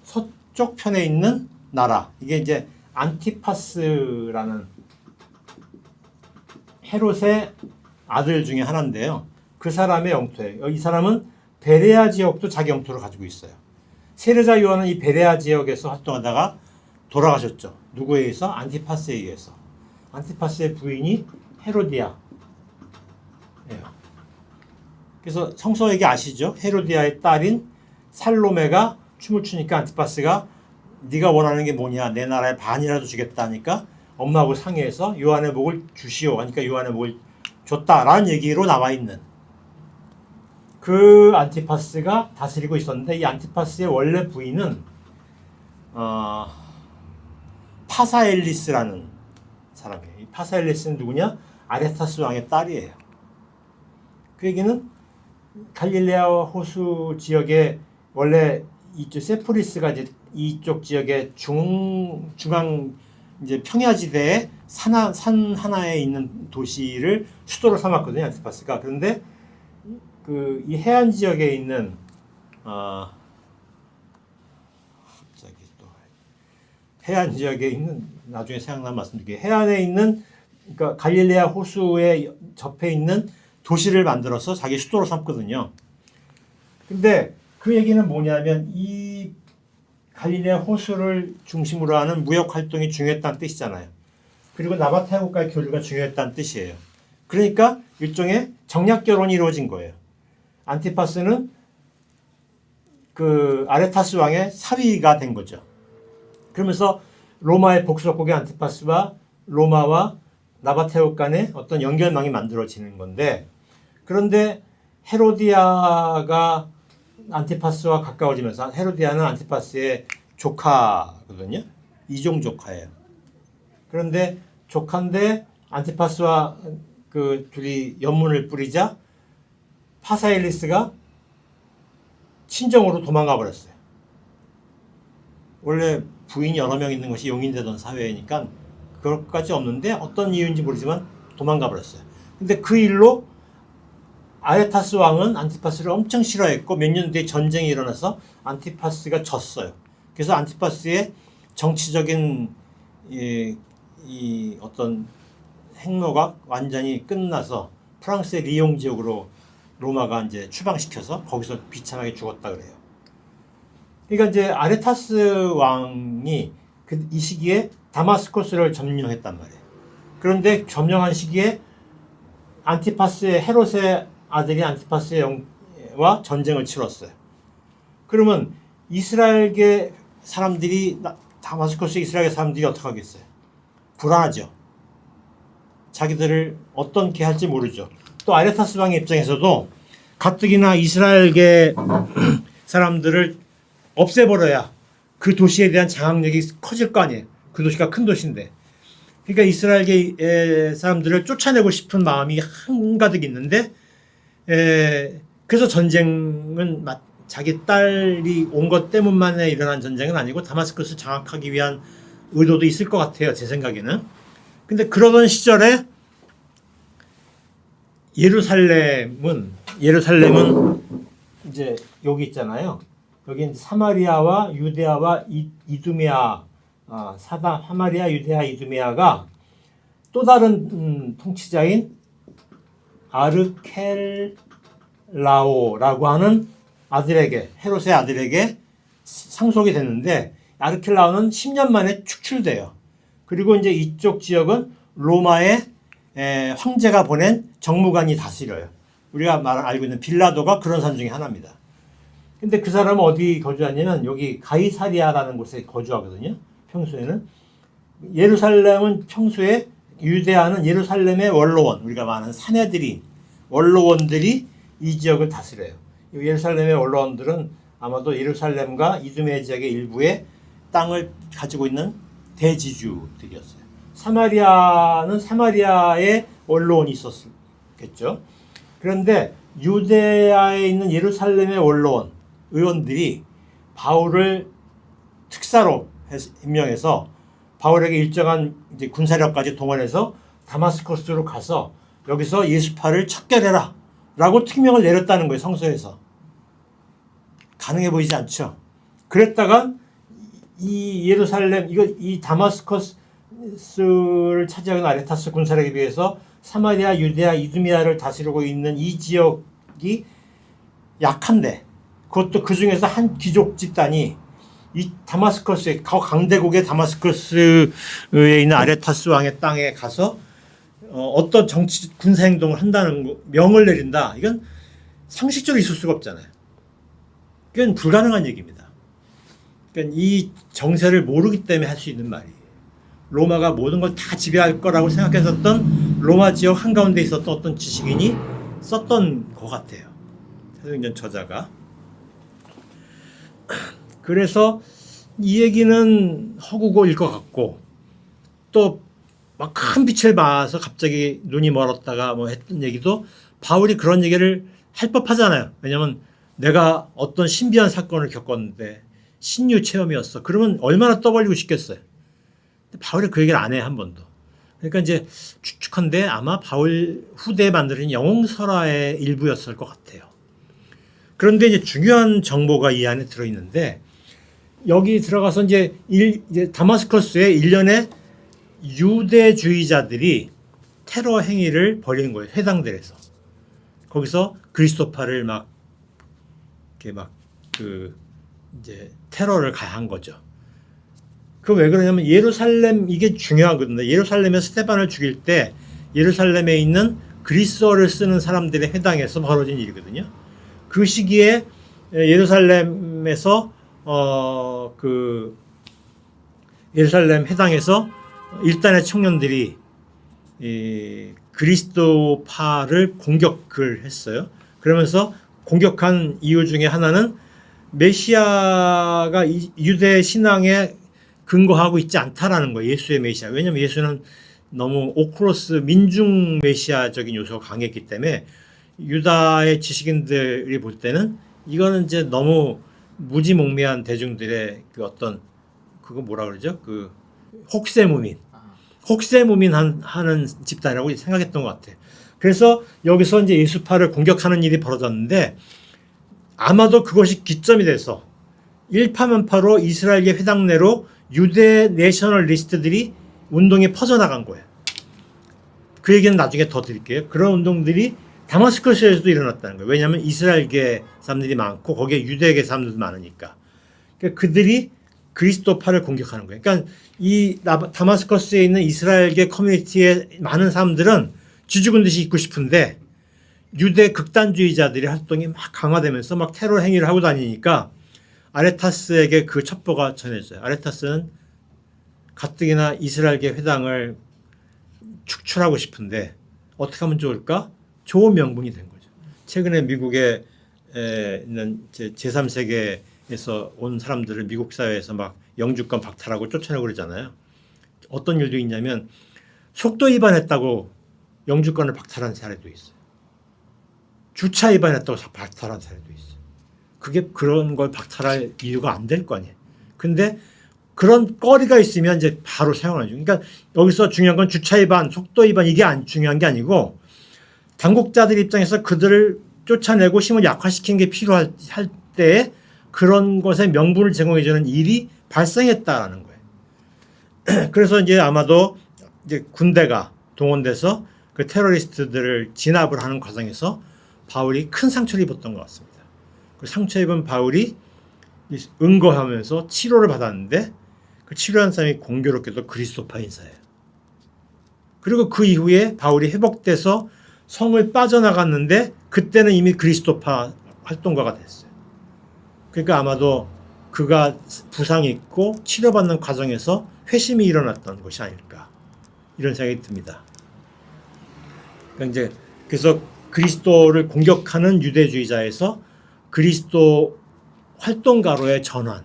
S1: 서쪽 편에 있는 나라. 이게 이제 안티파스라는 헤롯의 아들 중에 하나인데요. 그 사람의 영토예요. 이 사람은 베레아 지역도 자기 영토를 가지고 있어요. 세례자 요한은 이 베레아 지역에서 활동하다가 돌아가셨죠. 누구에 의해서? 안티파스에 의해서. 안티파스의 부인이 헤로디아. 그래서 성서에게 아시죠? 헤로디아의 딸인 살로메가 춤을 추니까 안티파스가 네가 원하는 게 뭐냐? 내 나라의 반이라도 주겠다 하니까 엄마하고 상의해서 요한의 목을 주시오 하니까 요한의 목을 줬다라는 얘기로 나와 있는 그 안티파스가 다스리고 있었는데 이 안티파스의 원래 부인은 파사엘리스라는 사람이에요. 이 파사엘리스는 누구냐? 아레타스 왕의 딸이에요. 그 얘기는 갈릴레아 호수 지역에 원래 이쪽 세포리스가 이제 이쪽 지역의 중앙 이제 평야지대에 산 하나에 있는 도시를 수도로 삼았거든요. 안티파스가. 그런데 그 이 해안 지역에 있는 갑자기 또 해안 지역에 있는 나중에 생각나면 말씀드릴게요. 해안에 있는 그러니까 갈릴레아 호수에 접해 있는 도시를 만들어서 자기 수도로 삼거든요. 근데 그 얘기는 뭐냐면 이 갈릴레아 호수를 중심으로 하는 무역 활동이 중요했다는 뜻이잖아요. 그리고 나바테아국과의 교류가 중요했다는 뜻이에요. 그러니까 일종의 정략 결혼이 이루어진 거예요. 안티파스는 그 아레타스 왕의 사위가 된 거죠. 그러면서 로마의 복속국의 안티파스와 로마와 나바테아국 간의 어떤 연결망이 만들어지는 건데, 그런데 헤로디아가 안티파스와 가까워지면서 헤로디아는 안티파스의 조카거든요. 이종 조카예요. 그런데 조카인데 안티파스와 그 둘이 연문을 뿌리자 파사엘리스가 친정으로 도망가 버렸어요. 원래 부인이 여러 명 있는 것이 용인되던 사회니까 그럴 것까지 없는데 어떤 이유인지 모르지만 도망가 버렸어요. 근데 그 일로 아레타스 왕은 안티파스를 엄청 싫어했고 몇 년 뒤에 전쟁이 일어나서 안티파스가 졌어요. 그래서 안티파스의 정치적인 이 어떤 행로가 완전히 끝나서 프랑스의 리옹 지역으로 로마가 이제 추방시켜서 거기서 비참하게 죽었다 그래요. 그러니까 이제 아레타스 왕이 이 시기에 다마스커스를 점령했단 말이에요. 그런데 점령한 시기에 안티파스의 헤롯의 아들이 안티파스와 전쟁을 치렀어요. 그러면 이스라엘계 사람들이 다마스커스 이스라엘 사람들이 어떻게 하겠어요? 불안하죠. 자기들을 어떻게 할지 모르죠. 또 아레타스 왕의 입장에서도 가뜩이나 이스라엘계 사람들을 없애버려야 그 도시에 대한 장악력이 커질 거 아니에요. 그 도시가 큰 도시인데. 그러니까 이스라엘계 사람들을 쫓아내고 싶은 마음이 한가득 있는데, 그래서 전쟁은 자기 딸이 온 것 때문만에 일어난 전쟁은 아니고 다마스커스 장악하기 위한 의도도 있을 것 같아요. 제 생각에는. 근데 그러던 시절에 예루살렘은 이제 여기 있잖아요. 여기 이제 사마리아와 유데아와 이두메아, 사마리아, 유데아, 이두메아가 또 다른 통치자인 아르켈라오라고 하는 아들에게, 헤롯의 아들에게 상속이 됐는데, 아르켈라오는 10년 만에 축출돼요. 그리고 이제 이쪽 지역은 로마의 황제가 보낸 정무관이 다스려요. 우리가 알고 있는 빌라도가 그런 사람 중에 하나입니다. 근데 그 사람은 어디 거주하냐면 여기 가이사리아라는 곳에 거주하거든요. 평소에는. 예루살렘은 평소에, 유대아는 예루살렘의 원로원, 우리가 말하는 사내들이, 원로원들이 이 지역을 다스려요. 예루살렘의 원로원들은 아마도 예루살렘과 이두메 지역의 일부의 땅을 가지고 있는 대지주들이었어요. 사마리아는 사마리아의 원로원이 있었겠죠. 그런데 유대아에 있는 예루살렘의 원로원, 의원들이 바울을 특사로 임명해서 바울에게 일정한 이제 군사력까지 동원해서 다마스커스로 가서 여기서 예수파를 척결해라 라고 특명을 내렸다는 거예요. 성서에서. 가능해 보이지 않죠. 그랬다가 이 예루살렘, 이 다마스커스를 차지하는 아레타스 군사력에 비해서 사마리아, 유데아, 이두메아를 다스리고 있는 이 지역이 약한데, 그것도 그 중에서 한 귀족 집단이 이 다마스커스의 강대국의 다마스커스에 있는 아레타스 왕의 땅에 가서 어떤 정치 군사 행동을 한다는 거, 명을 내린다. 이건 상식적으로 있을 수가 없잖아요. 이건 불가능한 얘기입니다. 그러니까 이 정세를 모르기 때문에 할 수 있는 말이에요. 로마가 모든 걸 다 지배할 거라고 생각했었던 로마 지역 한가운데 있었던 어떤 지식인이 썼던 것 같아요. 사도행전 저자가. 그래서 이 얘기는 허구고일 것 같고, 또 막 큰 빛을 봐서 갑자기 눈이 멀었다가 뭐 했던 얘기도 바울이 그런 얘기를 할 법하잖아요. 왜냐면 내가 어떤 신비한 사건을 겪었는데 신유 체험이었어. 그러면 얼마나 떠벌리고 싶겠어요. 근데 바울이 그 얘기를 안 해, 한 번도. 그러니까 이제 추측한데 아마 바울 후대에 만드는 영웅설화의 일부였을 것 같아요. 그런데 이제 중요한 정보가 이 안에 들어있는데, 여기 들어가서 이제 다마스커스에 일련의 유대주의자들이 테러 행위를 벌이는 거예요. 회당들에서. 거기서 그리스도파를 이제 테러를 가한 거죠. 그 왜 그러냐면 예루살렘, 이게 중요하거든요. 예루살렘에 스테반을 죽일 때 예루살렘에 있는 그리스어를 쓰는 사람들의 회당에서 벌어진 일이거든요. 그 시기에 예루살렘에서 예루살렘 회당에서 일단의 청년들이 그리스도파를 공격을 했어요. 그러면서 공격한 이유 중에 하나는 메시아가 유대 신앙에 근거하고 있지 않다라는 거예요. 예수의 메시아. 왜냐하면 예수는 너무 오크로스 민중 메시아적인 요소가 강했기 때문에 유다의 지식인들이 볼 때는 이거는 이제 너무 무지몽매한 대중들의 그 어떤 그거 뭐라 그러죠? 그 혹세무민 하는 집단이라고 생각했던 것 같아요. 그래서 여기서 이제 예수파를 공격하는 일이 벌어졌는데, 아마도 그것이 기점이 돼서 일파만파로 이스라엘계 회당 내로 유대 내셔널리스트들이 운동에 퍼져나간 거예요. 그 얘기는 나중에 더 드릴게요. 그런 운동들이 다마스커스에서도 일어났다는 거예요. 왜냐하면 이스라엘계 사람들이 많고 거기에 유대계 사람들도 많으니까. 그러니까 그들이 그리스도파를 공격하는 거예요. 그러니까 이 다마스커스에 있는 이스라엘계 커뮤니티의 많은 사람들은 쥐죽은 듯이 있고 싶은데 유대 극단주의자들의 활동이 막 강화되면서 막 테러 행위를 하고 다니니까 아레타스에게 그 첩보가 전해져요. 아레타스는 가뜩이나 이스라엘계 회당을 축출하고 싶은데 어떻게 하면 좋을까? 좋은 명분이 된 거죠. 최근에 미국에 있는 제3세계에서 온 사람들을 미국 사회에서 막 영주권 박탈하고 쫓아내고 그러잖아요. 어떤 일도 있냐면 속도 위반했다고 영주권을 박탈한 사례도 있어요. 주차 위반했다고 박탈한 사례도 있어요. 그게 그런 걸 박탈할 이유가 안 될 거 아니에요. 근데 그런 거리가 있으면 이제 바로 사용하죠. 그러니까 여기서 중요한 건 주차 위반, 속도 위반 이게 중요한 게 아니고 당국자들 입장에서 그들을 쫓아내고 힘을 약화시키는 게 필요할 때 그런 것에 명분을 제공해주는 일이 발생했다라는 거예요. 그래서 이제 아마도 이제 군대가 동원돼서 그 테러리스트들을 진압을 하는 과정에서 바울이 큰 상처를 입었던 것 같습니다. 그 상처 입은 바울이 응거하면서 치료를 받았는데 그 치료한 사람이 공교롭게도 그리스도파 인사예요. 그리고 그 이후에 바울이 회복돼서 성을 빠져나갔는데 그때는 이미 그리스도파 활동가가 됐어요. 그러니까 아마도 그가 부상이 있고 치료받는 과정에서 회심이 일어났던 것이 아닐까 이런 생각이 듭니다. 그러니까 이제 그래서 그리스도를 공격하는 유대주의자에서 그리스도 활동가로의 전환,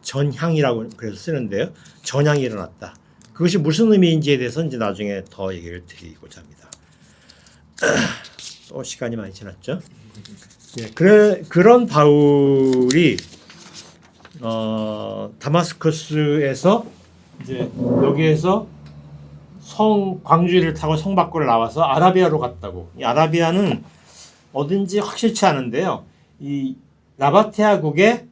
S1: 전향이라고 그래서 쓰는데요. 전향이 일어났다. 그것이 무슨 의미인지에 대해서 이제 나중에 더 얘기를 드리고자 합니다. 또 시간이 많이 지났죠. 예, 그런 바울이 다마스커스에서 이제 여기에서 광주리를 타고 성 밖으로 나와서 아라비아로 갔다고. 이 아라비아는 어딘지 확실치 않은데요. 이 나바테아국의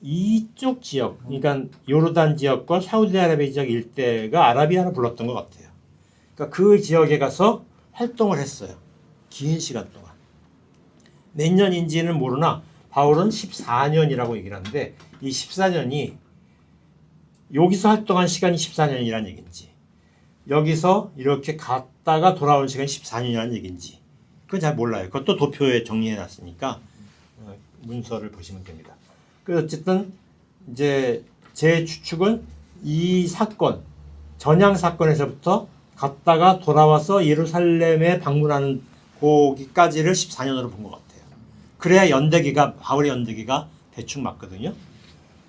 S1: 이쪽 지역, 그러니까 요르단 지역과 사우디아라비아 지역 일대가 아라비아로 불렀던 것 같아요. 그러니까 그 지역에 가서 활동을 했어요. 긴 시간 동안. 몇 년인지는 모르나 바울은 14년이라고 얘기를 하는데 이 14년이 여기서 활동한 시간이 14년이라는 얘기인지 여기서 이렇게 갔다가 돌아온 시간이 14년이라는 얘기인지 그건 잘 몰라요. 그것도 도표에 정리해 놨으니까 문서를 보시면 됩니다. 그래서 어쨌든 이제 제 추측은 이 사건, 전향 사건에서부터 갔다가 돌아와서 예루살렘에 방문하는 거기까지를 14년으로 본 것 같아요. 그래야 바울의 연대기가 대충 맞거든요.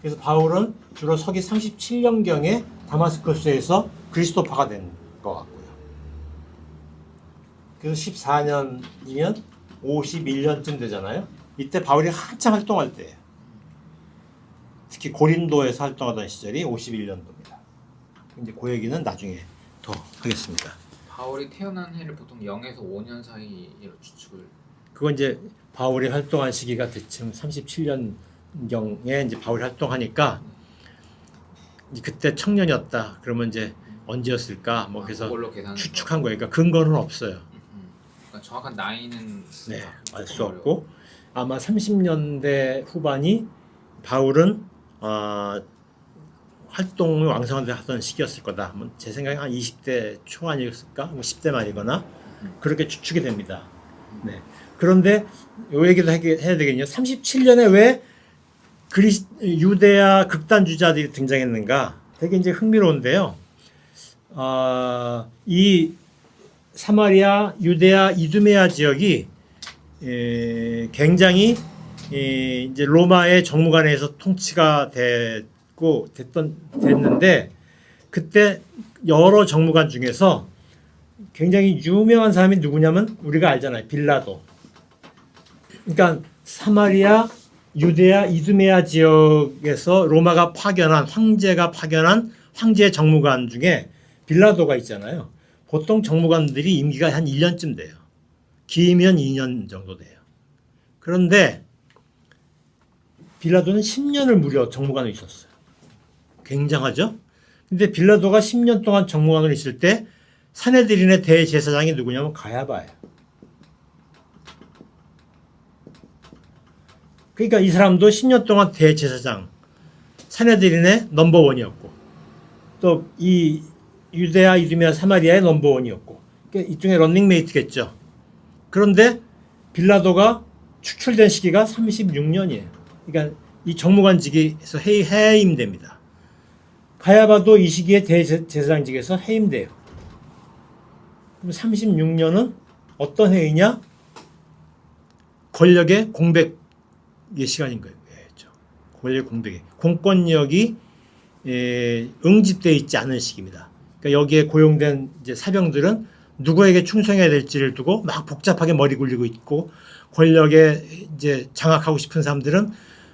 S1: 그래서 바울은 주로 서기 37년경에 다마스커스에서 그리스도파가 된 것 같고요. 그래서 14년이면 51년쯤 되잖아요. 이때 바울이 한참 활동할 때예요. 특히 고린도에서 활동하던 시절이 51년도입니다. 이제 그 얘기는 나중에 더 하겠습니다.
S2: 바울이 태어난 해를 보통 0에서 5년 사이로 추측을.
S1: 그건 이제 바울이 활동한 시기가 대충 37년경에 이제 바울이 활동하니까 그때 청년이었다. 그러면 이제 언제였을까? 뭐 그래서 추측한 거예요. 그러니까 근거는 없어요.
S2: 그러니까 정확한 나이는
S1: 알 수 없고 아마 30년대 후반이 바울은 활동을 왕성하게 하던 시기였을 거다. 제 생각에 한 20대 초 아니었을까? 뭐 10대 말이거나 그렇게 추측이 됩니다. 네. 그런데 이 얘기도 해야 되겠네요. 37년에 왜 유대야 극단주의자들이 등장했는가? 되게 이제 흥미로운데요. 이 사마리아, 유대야, 이두메아 지역이 굉장히 이제 로마의 정무관에서 통치가 됐는데 그때 여러 정무관 중에서 굉장히 유명한 사람이 누구냐면 우리가 알잖아요. 빌라도. 그러니까 사마리아, 유대야, 이두메아 지역에서 로마가 황제가 파견한 황제 정무관 중에 빌라도가 있잖아요. 보통 정무관들이 임기가 한 1년쯤 돼요. 길면 2년 정도 돼요. 그런데 빌라도는 10년을 무려 정무관으로 있었어요. 굉장하죠? 근데 빌라도가 10년 동안 정무관으로 있을 때 산헤드린의 대제사장이 누구냐면 가야바예요. 그러니까 이 사람도 10년 동안 대제사장, 산헤드린의 넘버원이었고 또 이 유대야, 이두메아, 사마리아의 넘버원이었고 그러니까 일종의 런닝메이트겠죠. 그런데 빌라도가 추출된 시기가 36년이에요. 그러니까 이 정무관직에서 해임됩니다. 가야바도 이 시기에 대제사장직에서 해임돼요. 그럼 36년은 어떤 해이냐? 권력의 공백의 시간인 거예요. 권력 공백이, 공권력이 응집되어 있지 않은 시기입니다. 그러니까 여기에 고용된 이제 사병들은 누구에게 충성해야 될지를 두고 막 복잡하게 머리 굴리고 있고, 권력에 이제 장악하고 싶은 사람들은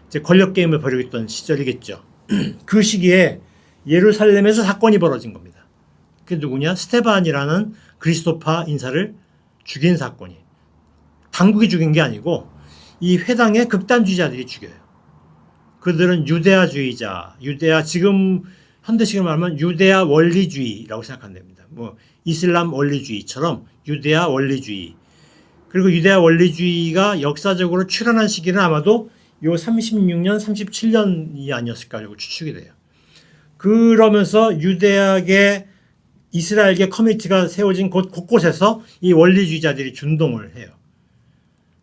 S1: 이제 권력 게임을 벌이고 있던 시절이겠죠. 그 시기에 예루살렘에서 사건이 벌어진 겁니다. 그게 누구냐? 스테반이라는 그리스도파 인사를 죽인 사건이. 당국이 죽인 게 아니고 이 회당의 극단주의자들이 죽여요. 그들은 유대아주의자, 지금 현대식으로 말하면 유대아 원리주의라고 생각하면 됩니다. 뭐 이슬람 원리주의처럼 유대아 원리주의. 그리고 유대아 원리주의가 역사적으로 출현한 시기는 아마도 요 36년, 37년이 아니었을까 하고 추측이 돼요. 그러면서 유대학의 이스라엘계 커뮤니티가 세워진 곳 곳곳에서 이 원리주의자들이 준동을 해요.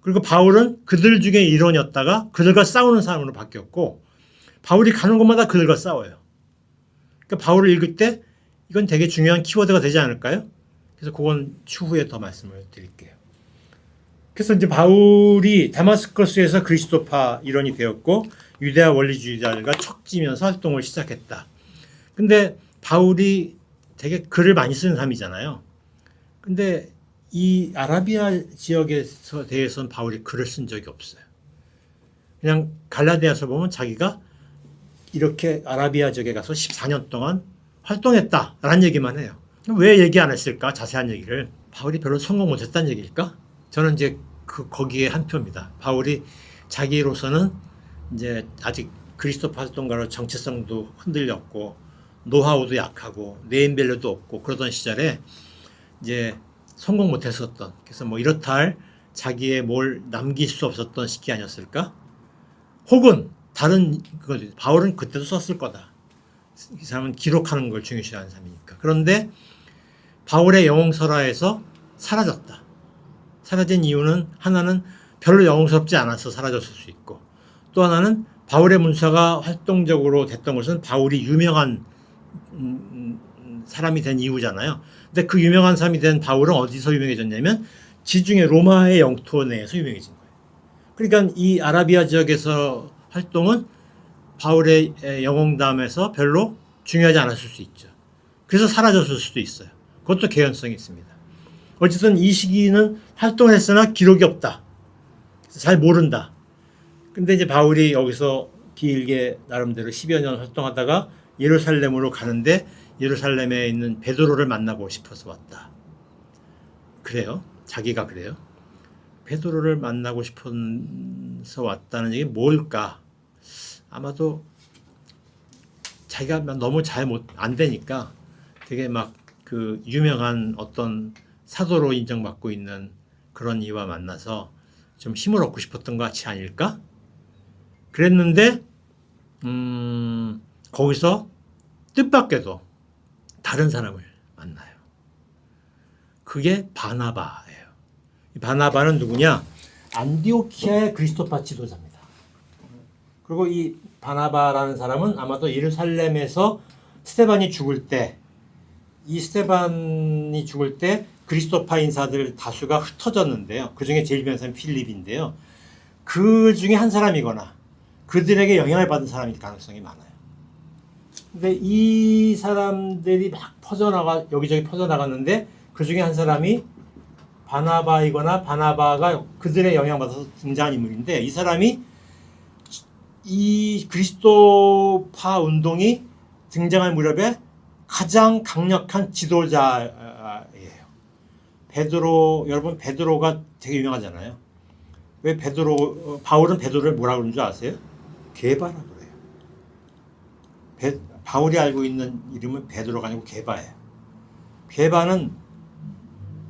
S1: 그리고 바울은 그들 중에 일원이었다가 그들과 싸우는 사람으로 바뀌었고, 바울이 가는 곳마다 그들과 싸워요. 그러니까 바울을 읽을 때 이건 되게 중요한 키워드가 되지 않을까요? 그래서 그건 추후에 더 말씀을 드릴게요. 그래서 이제 바울이 다마스커스에서 그리스도파 일원이 되었고 유대아 원리주의자들과 척지면서 활동을 시작했다. 근데 바울이 되게 글을 많이 쓰는 사람이잖아요. 근데 이 아라비아 지역에서 대해서는 바울이 글을 쓴 적이 없어요. 그냥 갈라디아서 보면 자기가 이렇게 아라비아 지역에 가서 14년 동안 활동했다라는 얘기만 해요. 왜 얘기 안 했을까? 자세한 얘기를. 바울이 별로 성공 못했다는 얘기일까? 저는 이제 거기에 한 표입니다. 바울이 자기로서는 이제 아직 그리스도파 활동가로 정체성도 흔들렸고 노하우도 약하고 네임밸류도 없고 그러던 시절에 이제 성공 못했었던, 그래서 뭐 이렇다 할 자기의 뭘 남길 수 없었던 시기 아니었을까? 혹은 다른 바울은 그때도 썼을 거다. 이 사람은 기록하는 걸 중요시하는 사람이니까. 그런데 바울의 영웅설화에서 사라졌다. 사라진 이유는 하나는 별로 영웅스럽지 않아서 사라졌을 수 있고, 또 하나는 바울의 문서가 활동적으로 됐던 것은 바울이 유명한 사람이 된 이유잖아요. 근데 그 유명한 사람이 된 바울은 어디서 유명해졌냐면 지중해 로마의 영토 내에서 유명해진 거예요. 그러니까 이 아라비아 지역에서 활동은 바울의 영웅담에서 별로 중요하지 않았을 수 있죠. 그래서 사라졌을 수도 있어요. 그것도 개연성이 있습니다. 어쨌든 이 시기는 활동했으나 기록이 없다. 잘 모른다. 근데 이제 바울이 여기서 길게 나름대로 10여 년 활동하다가 예루살렘으로 가는데 예루살렘에 있는 베드로를 만나고 싶어서 왔다. 그래요? 자기가 그래요? 베드로를 만나고 싶어서 왔다는 얘기 뭘까? 아마도 자기가 너무 안 되니까 되게 막 그 유명한 어떤 사도로 인정받고 있는 그런 이와 만나서 좀 힘을 얻고 싶었던 것 같이 아닐까? 그랬는데 거기서 뜻밖에도 다른 사람을 만나요. 그게 바나바예요. 이 바나바는 누구냐? 안디오키아의 그리스도파 지도자입니다. 그리고 이 바나바라는 사람은 아마도 예루살렘에서 스테반이 죽을 때, 이 스테반이 죽을 때 그리스도파 인사들 다수가 흩어졌는데요. 그 중에 제일 유명한 사람이 필립인데요. 그 중에 한 사람이거나 그들에게 영향을 받은 사람일 가능성이 많아요. 근데 이 사람들이 막 여기저기 퍼져나갔는데 그 중에 한 사람이 바나바이거나 바나바가 그들의 영향받아서 등장한 인물인데, 이 사람이 이 그리스도파 운동이 등장할 무렵에 가장 강력한 지도자예요. 여러분 베드로가 되게 유명하잖아요. 왜 바울은 베드로를 뭐라고 그러는 줄 아세요? 게바라고 그래요. 바울이 알고 있는 이름은 베드로가 아니고 게바예요. 게바는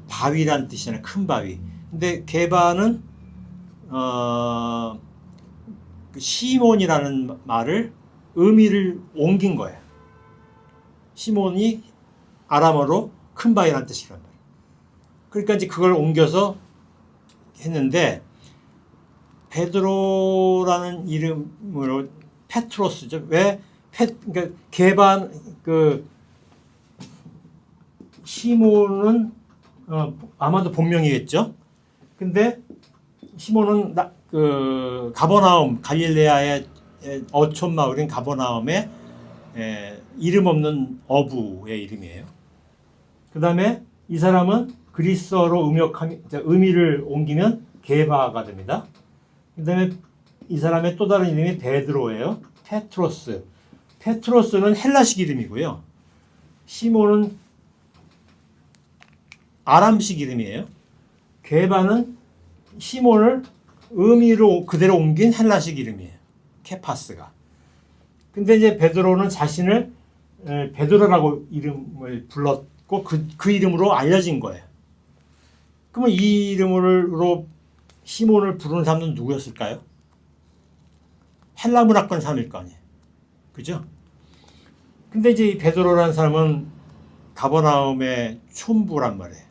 S1: 바위란 뜻이잖아요. 큰 바위. 근데 게바는 시몬이라는 말을 의미를 옮긴 거예요. 시몬이 아람어로 큰 바위라는 뜻이란 말이에요. 그러니까 이제 그걸 옮겨서 했는데 베드로라는 이름으로 페트로스죠. 그러니까 개반 시몬은 아마도 본명이겠죠. 근데 시몬은 가버나움 갈릴레아의 어촌 마을인 가버나움의 이름 없는 어부의 이름이에요. 그 다음에 이 사람은 그리스어로 의미를 옮기면 게바가 됩니다. 그 다음에 이 사람의 또 다른 이름이 베드로예요. 페트로스. 페트로스는 헬라식 이름이고요. 시몬은 아람식 이름이에요. 게바는 시몬을 의미로 그대로 옮긴 헬라식 이름이에요. 케파스가. 근데 이제 베드로는 자신을 베드로라고 이름을 불렀고 그 이름으로 알려진 거예요. 그러면 이 이름으로 시몬을 부르는 사람은 누구였을까요? 헬라 문화권 사람일 거 아니에요. 그죠? 근데 이제 이 베드로라는 사람은 가버나움의 촌부란 말이에요.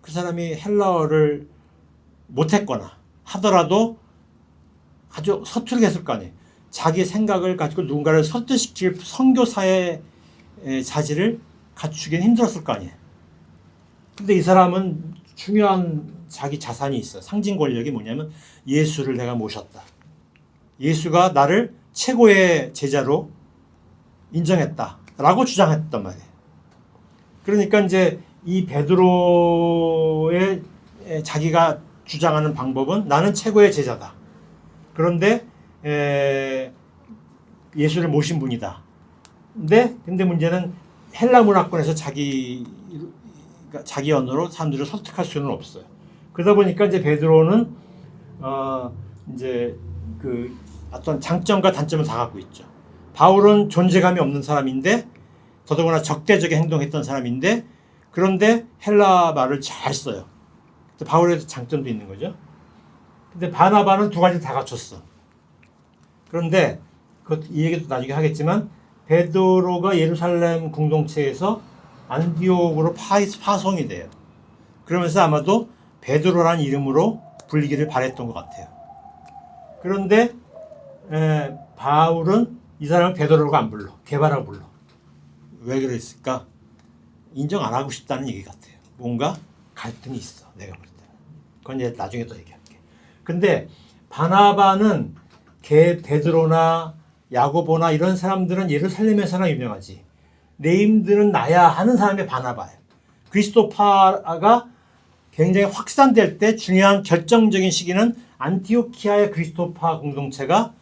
S1: 그 사람이 헬라어를 못했거나 하더라도 아주 서투르게 했을 거 아니에요. 자기 생각을 가지고 누군가를 설득시킬 선교사의 자질을 갖추기는 힘들었을 거 아니에요. 근데 이 사람은 중요한 자기 자산이 있어요. 상징 권력이 뭐냐면 예수를 내가 모셨다. 예수가 나를 최고의 제자로 인정했다라고 주장했단 말이에요. 그러니까 이제 이 베드로의 자기가 주장하는 방법은 나는 최고의 제자다. 그런데 예수를 모신 분이다. 근데 문제는 헬라 문화권에서 자기 언어로 사람들을 설득할 수는 없어요. 그러다 보니까 이제 베드로는 이제 어떤 장점과 단점을 다 갖고 있죠. 바울은 존재감이 없는 사람인데 더더구나 적대적인 행동했던 사람인데 그런데 헬라 말을 잘 써요. 바울의 장점도 있는 거죠. 근데 바나바는 두 가지 다 갖췄어. 그런데 이 얘기도 나중에 하겠지만 베드로가 예루살렘 공동체에서 안디옥으로 파송이 돼요. 그러면서 아마도 베드로라는 이름으로 불리기를 바랬던 것 같아요. 그런데 바울은 이 사람을 베드로가 안 불러. 게바라고 불러. 왜 그랬을까? 인정 안 하고 싶다는 얘기 같아요. 뭔가 갈등이 있어. 내가 볼 때는. 그건 이제 나중에 또 얘기할게. 근데 바나바는 베드로나 야고보나 이런 사람들은 예루살렘에서나 유명하지. 네임드는 나야 하는 사람이 바나바예요. 그리스도파가 굉장히 확산될 때 중요한 결정적인 시기는 안티오키아의 그리스도파 공동체가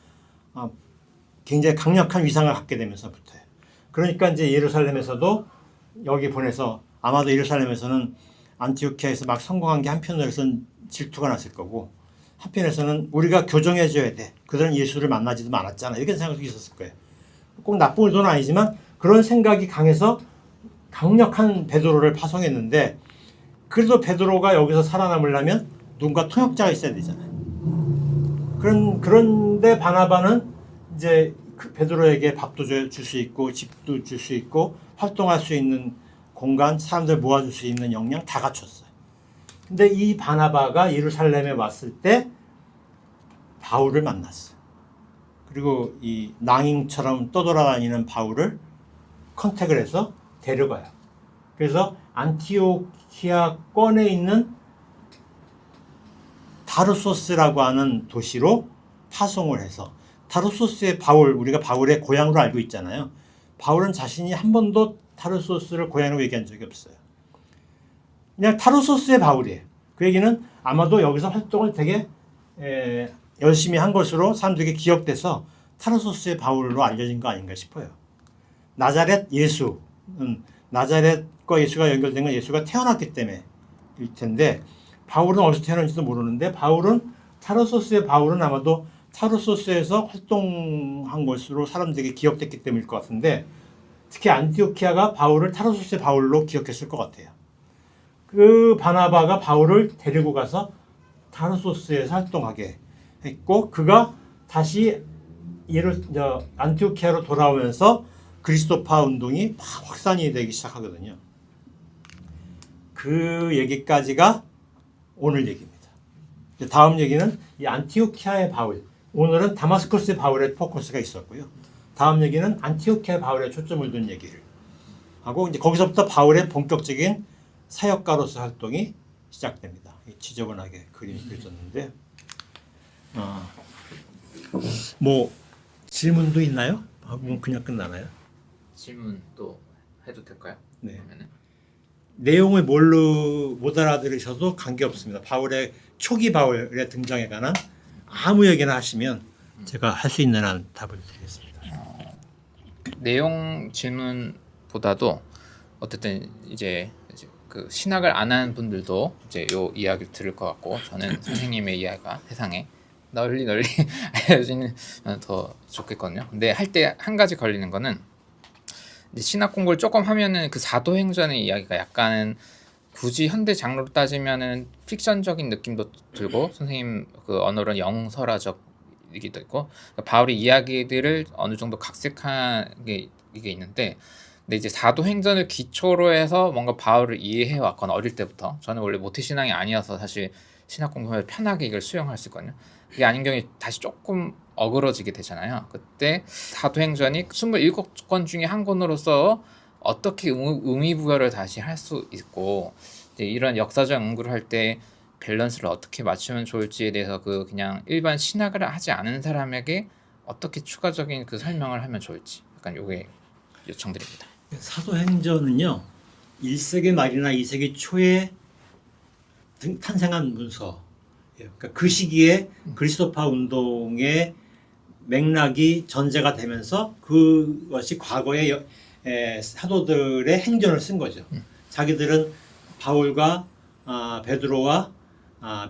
S1: 굉장히 강력한 위상을 갖게 되면서부터예요. 그러니까 이제 예루살렘에서도 여기 보내서 아마도 예루살렘에서는 안티오키아에서 막 성공한 게 한편으로서는 질투가 났을 거고 한편에서는 우리가 교정해줘야 돼. 그들은 예수를 만나지도 않았잖아. 이렇게 생각도 있었을 거예요. 꼭 나쁜 의도는 아니지만 그런 생각이 강해서 강력한 베드로를 파송했는데 그래도 베드로가 여기서 살아남으려면 누군가 통역자가 있어야 되잖아요. 그런데 바나바는 이제 베드로에게 밥도 줄 수 있고 집도 줄 수 있고 활동할 수 있는 공간, 사람들 모아줄 수 있는 역량 다 갖췄어요. 근데 이 바나바가 예루살렘에 왔을 때 바울을 만났어요. 그리고 이 낭인처럼 떠돌아다니는 바울을 컨택을 해서 데려가요. 그래서 안티오키아권에 있는 다르소스라고 하는 도시로 파송을 해서 다르소스의 우리가 바울의 고향으로 알고 있잖아요. 바울은 자신이 한 번도 다르소스를 고향으로 얘기한 적이 없어요. 그냥 타르소스의 바울이에요. 그 얘기는 아마도 여기서 활동을 되게 열심히 한 것으로 사람들에게 기억돼서 타르소스의 바울로 알려진 거 아닌가 싶어요. 나자렛 예수는 나자렛과 예수가 연결된 건 예수가 태어났기 때문에일 텐데 바울은 어디서 태어났는지도 모르는데 타르소스의 바울은 아마도 타르소스에서 활동한 것으로 사람들에게 기억됐기 때문일 것 같은데 특히 안티오키아가 바울을 타르소스의 바울로 기억했을 것 같아요. 그 바나바가 바울을 데리고 가서 타르소스에서 활동하게 했고 그가 다시 안티오키아로 돌아오면서 그리스도파 운동이 막 확산이 되기 시작하거든요. 그 얘기까지가 오늘 얘기입니다. 다음 얘기는 이 안티오키아의 바울. 오늘은 다마스커스의 바울에 포커스가 있었고요. 다음 얘기는 안티오키아의 바울에 초점을 둔 얘기를 하고 이제 거기서부터 바울의 본격적인 사역가로서 활동이 시작됩니다. 지저분하게 그림이 그려졌는데 뭐 질문도 있나요? 하고 그냥 끝나나요?
S2: 질문 또 해도 될까요?
S1: 네.
S2: 그러면은
S1: 내용을 뭘로 못 알아들으셔도 관계없습니다. 바울의 초기 바울의 등장에 관한 아무 얘기나 하시면 제가 할 수 있는 한 답을 드리겠습니다.
S2: 내용 질문보다도 어쨌든 이제 그 신학을 안 하는 분들도 이제 요 이야기를 들을 것 같고 저는 선생님의 이야기가 세상에 널리 알려지면 더 좋겠거든요. 근데 할 때 한 가지 걸리는 거는 이제 신학 공부를 조금 하면은 그 사도행전의 이야기가 약간은 굳이 현대 장르로 따지면은 픽션적인 느낌도 들고 선생님 그 언어로는 영설화적이기도 있고 그러니까 바울의 이야기들을 어느 정도 각색한 게 이게 있는데 근데 이제 사도행전을 기초로 해서 뭔가 바울을 이해해 왔거나 어릴 때부터 저는 원래 모태신앙이 아니어서 사실 신학 공부를 편하게 이걸 수용할 수 있거든요. 그게 아닌 경우에 다시 조금 어그러지게 되잖아요. 그때 사도행전이 27권 중에 한 권으로서 어떻게 의미부여를 다시 할 수 있고 이제 이런 역사적 연구를 할 때 밸런스를 어떻게 맞추면 좋을지에 대해서 그 그냥 일반 신학을 하지 않은 사람에게 어떻게 추가적인 그 설명을 하면 좋을지 약간 요게 요청드립니다.
S1: 사도행전은요 1세기 말이나 2세기 초에 탄생한 문서. 그러니까 그 시기에 그리스도파 운동의 맥락이 전제가 되면서 그것이 과거의 사도들의 행전을 쓴 거죠. 자기들은 바울과 베드로와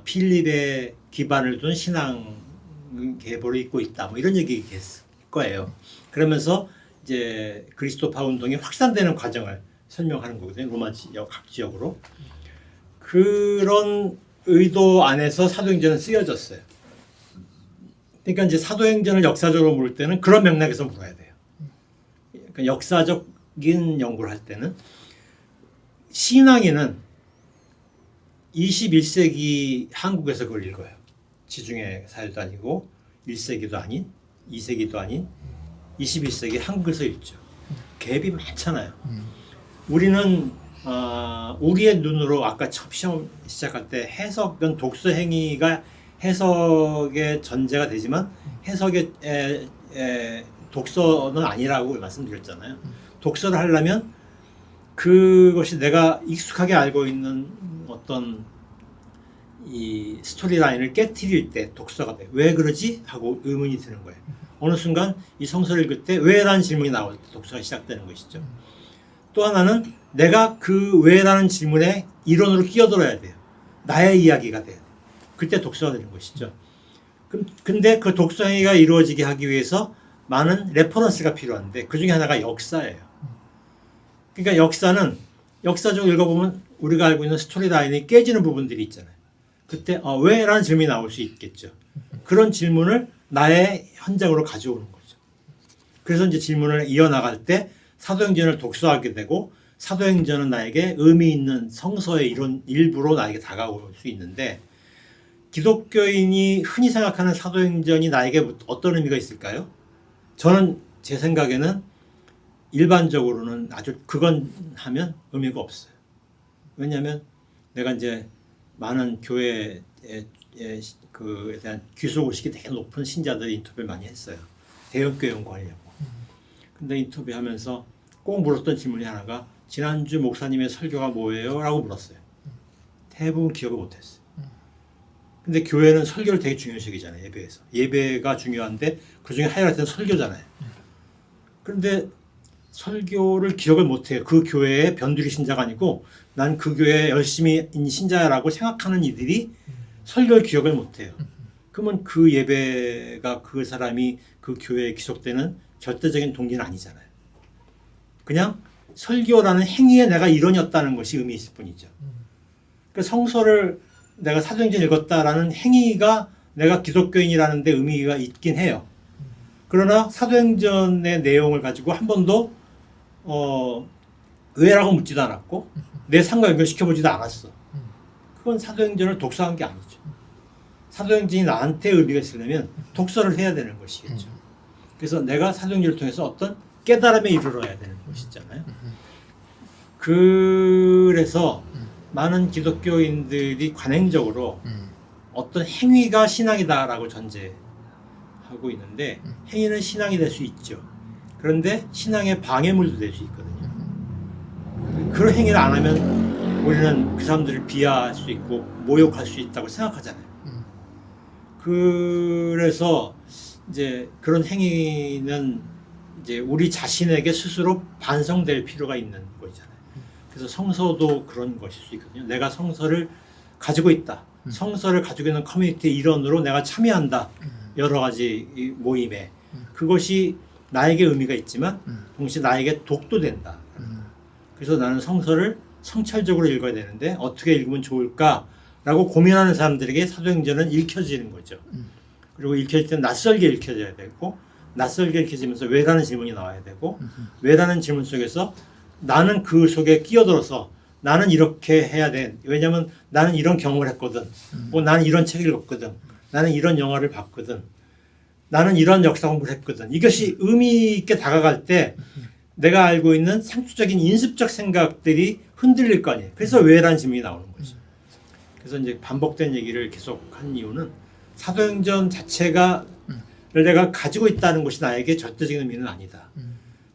S1: 필립의 기반을 둔 신앙 계보를 잇고 있다. 뭐 이런 얘기겠을 거예요. 그러면서 이제 그리스도파 운동이 확산되는 과정을 설명하는 거거든요. 로마 지역 각 지역으로. 그런 의도 안에서 사도행전은 쓰여졌어요. 그러니까 이제 사도행전을 역사적으로 볼 때는 그런 맥락에서 물어야 돼요. 그러니까 역사적인 연구를 할 때는 신앙인은 21세기 한국에서 그걸 읽어요. 지중해 사회도 아니고 1세기도 아닌 2세기도 아닌 21세기 한국에서 읽죠. 갭이 많잖아요. 우리는 우리의 눈으로 아까 처음 시험 시작할 때 해석은 독서 행위가 해석의 전제가 되지만 해석의 독서는 아니라고 말씀드렸잖아요. 독서를 하려면 그것이 내가 익숙하게 알고 있는 어떤 이 스토리라인을 깨트릴 때 독서가 돼. 왜 그러지? 하고 의문이 드는 거예요. 어느 순간 이 성서를 읽을 때 왜라는 질문이 나올 때 독서가 시작되는 것이죠. 또 하나는 내가 그 왜라는 질문에 이론으로 끼어들어야 돼요. 나의 이야기가 돼야 돼요. 그때 독서가 되는 것이죠. 근데 그 독서 행위가 이루어지게 하기 위해서 많은 레퍼런스가 필요한데 그 중에 하나가 역사예요. 그러니까 역사는 역사적으로 읽어보면 우리가 알고 있는 스토리라인이 깨지는 부분들이 있잖아요. 그때 왜라는 질문이 나올 수 있겠죠. 그런 질문을 나의 현장으로 가져오는 거죠. 그래서 이제 질문을 이어나갈 때 사도행전을 독서하게 되고 사도행전은 나에게 의미 있는 성서의 이론 일부로 나에게 다가올 수 있는데 기독교인이 흔히 생각하는 사도행전이 나에게 어떤 의미가 있을까요? 저는 제 생각에는 일반적으로는 아주 그건 하면 의미가 없어요. 왜냐하면 내가 이제 많은 교회에 그에 대한 귀속의식이 되게 높은 신자들 인터뷰를 많이 했어요. 대형교회 연구하려고. 근데 인터뷰하면서 꼭 물었던 질문이 하나가 지난주 목사님의 설교가 뭐예요? 라고 물었어요. 대부분 기억을 못했어요. 근데 교회는 설교를 되게 중요시 여기잖아요. 예배에서. 예배가 중요한데 그중에 하이라이트는 설교잖아요. 그런데 설교를 기억을 못해요. 그 교회의 변두리 신자가 아니고 난 그 교회에 열심히 신자라고 생각하는 이들이 설교를 기억을 못해요. 그러면 그 예배가 그 사람이 그 교회에 기속되는 절대적인 동기는 아니잖아요. 그냥 설교라는 행위에 내가 일원이었다는 것이 의미 있을 뿐이죠. 그 성서를 내가 사도행전 읽었다라는 행위가 내가 기독교인이라는 데 의미가 있긴 해요. 그러나 사도행전의 내용을 가지고 한 번도 왜라고 묻지도 않았고 내 삶과 연결시켜보지도 않았어. 그건 사도행전을 독서한 게 아니죠. 사도행전이 나한테 의미가 있으려면 독서를 해야 되는 것이겠죠. 그래서 내가 사도행전을 통해서 어떤 깨달음에 이르러야 되는 것이잖아요. 그래서 많은 기독교인들이 관행적으로 어떤 행위가 신앙이다라고 전제하고 있는데 행위는 신앙이 될 수 있죠. 그런데 신앙의 방해물도 될 수 있거든요. 그런 행위를 안 하면 우리는 그 사람들을 비하할 수 있고 모욕할 수 있다고 생각하잖아요. 그래서 이제 그런 행위는 이제 우리 자신에게 스스로 반성될 필요가 있는 거잖아요. 그래서 성서도 그런 것일 수 있거든요. 내가 성서를 가지고 있다. 성서를 가지고 있는 커뮤니티의 일원으로 내가 참여한다. 여러 가지 모임에. 그것이 나에게 의미가 있지만 동시에 나에게 독도 된다. 그래서 나는 성서를 성찰적으로 읽어야 되는데 어떻게 읽으면 좋을까라고 고민하는 사람들에게 사도행전은 읽혀지는 거죠. 그리고 읽혀질 때는 낯설게 읽혀져야 되고 낯설게 읽혀지면서 왜라는 질문이 나와야 되고 왜라는 질문 속에서 나는 그 속에 끼어들어서 나는 이렇게 해야 돼. 왜냐면 나는 이런 경험을 했거든. 뭐 나는 이런 책을 읽었거든. 나는 이런 영화를 봤거든. 나는 이런 역사 공부를 했거든. 이것이 의미 있게 다가갈 때 내가 알고 있는 상투적인 인습적 생각들이 흔들릴 거 아니에요. 그래서 왜라는 질문이 나오는 거죠. 그래서 이제 반복된 얘기를 계속 한 이유는 사도행전 자체가 내가 가지고 있다는 것이 나에게 절대적인 의미는 아니다.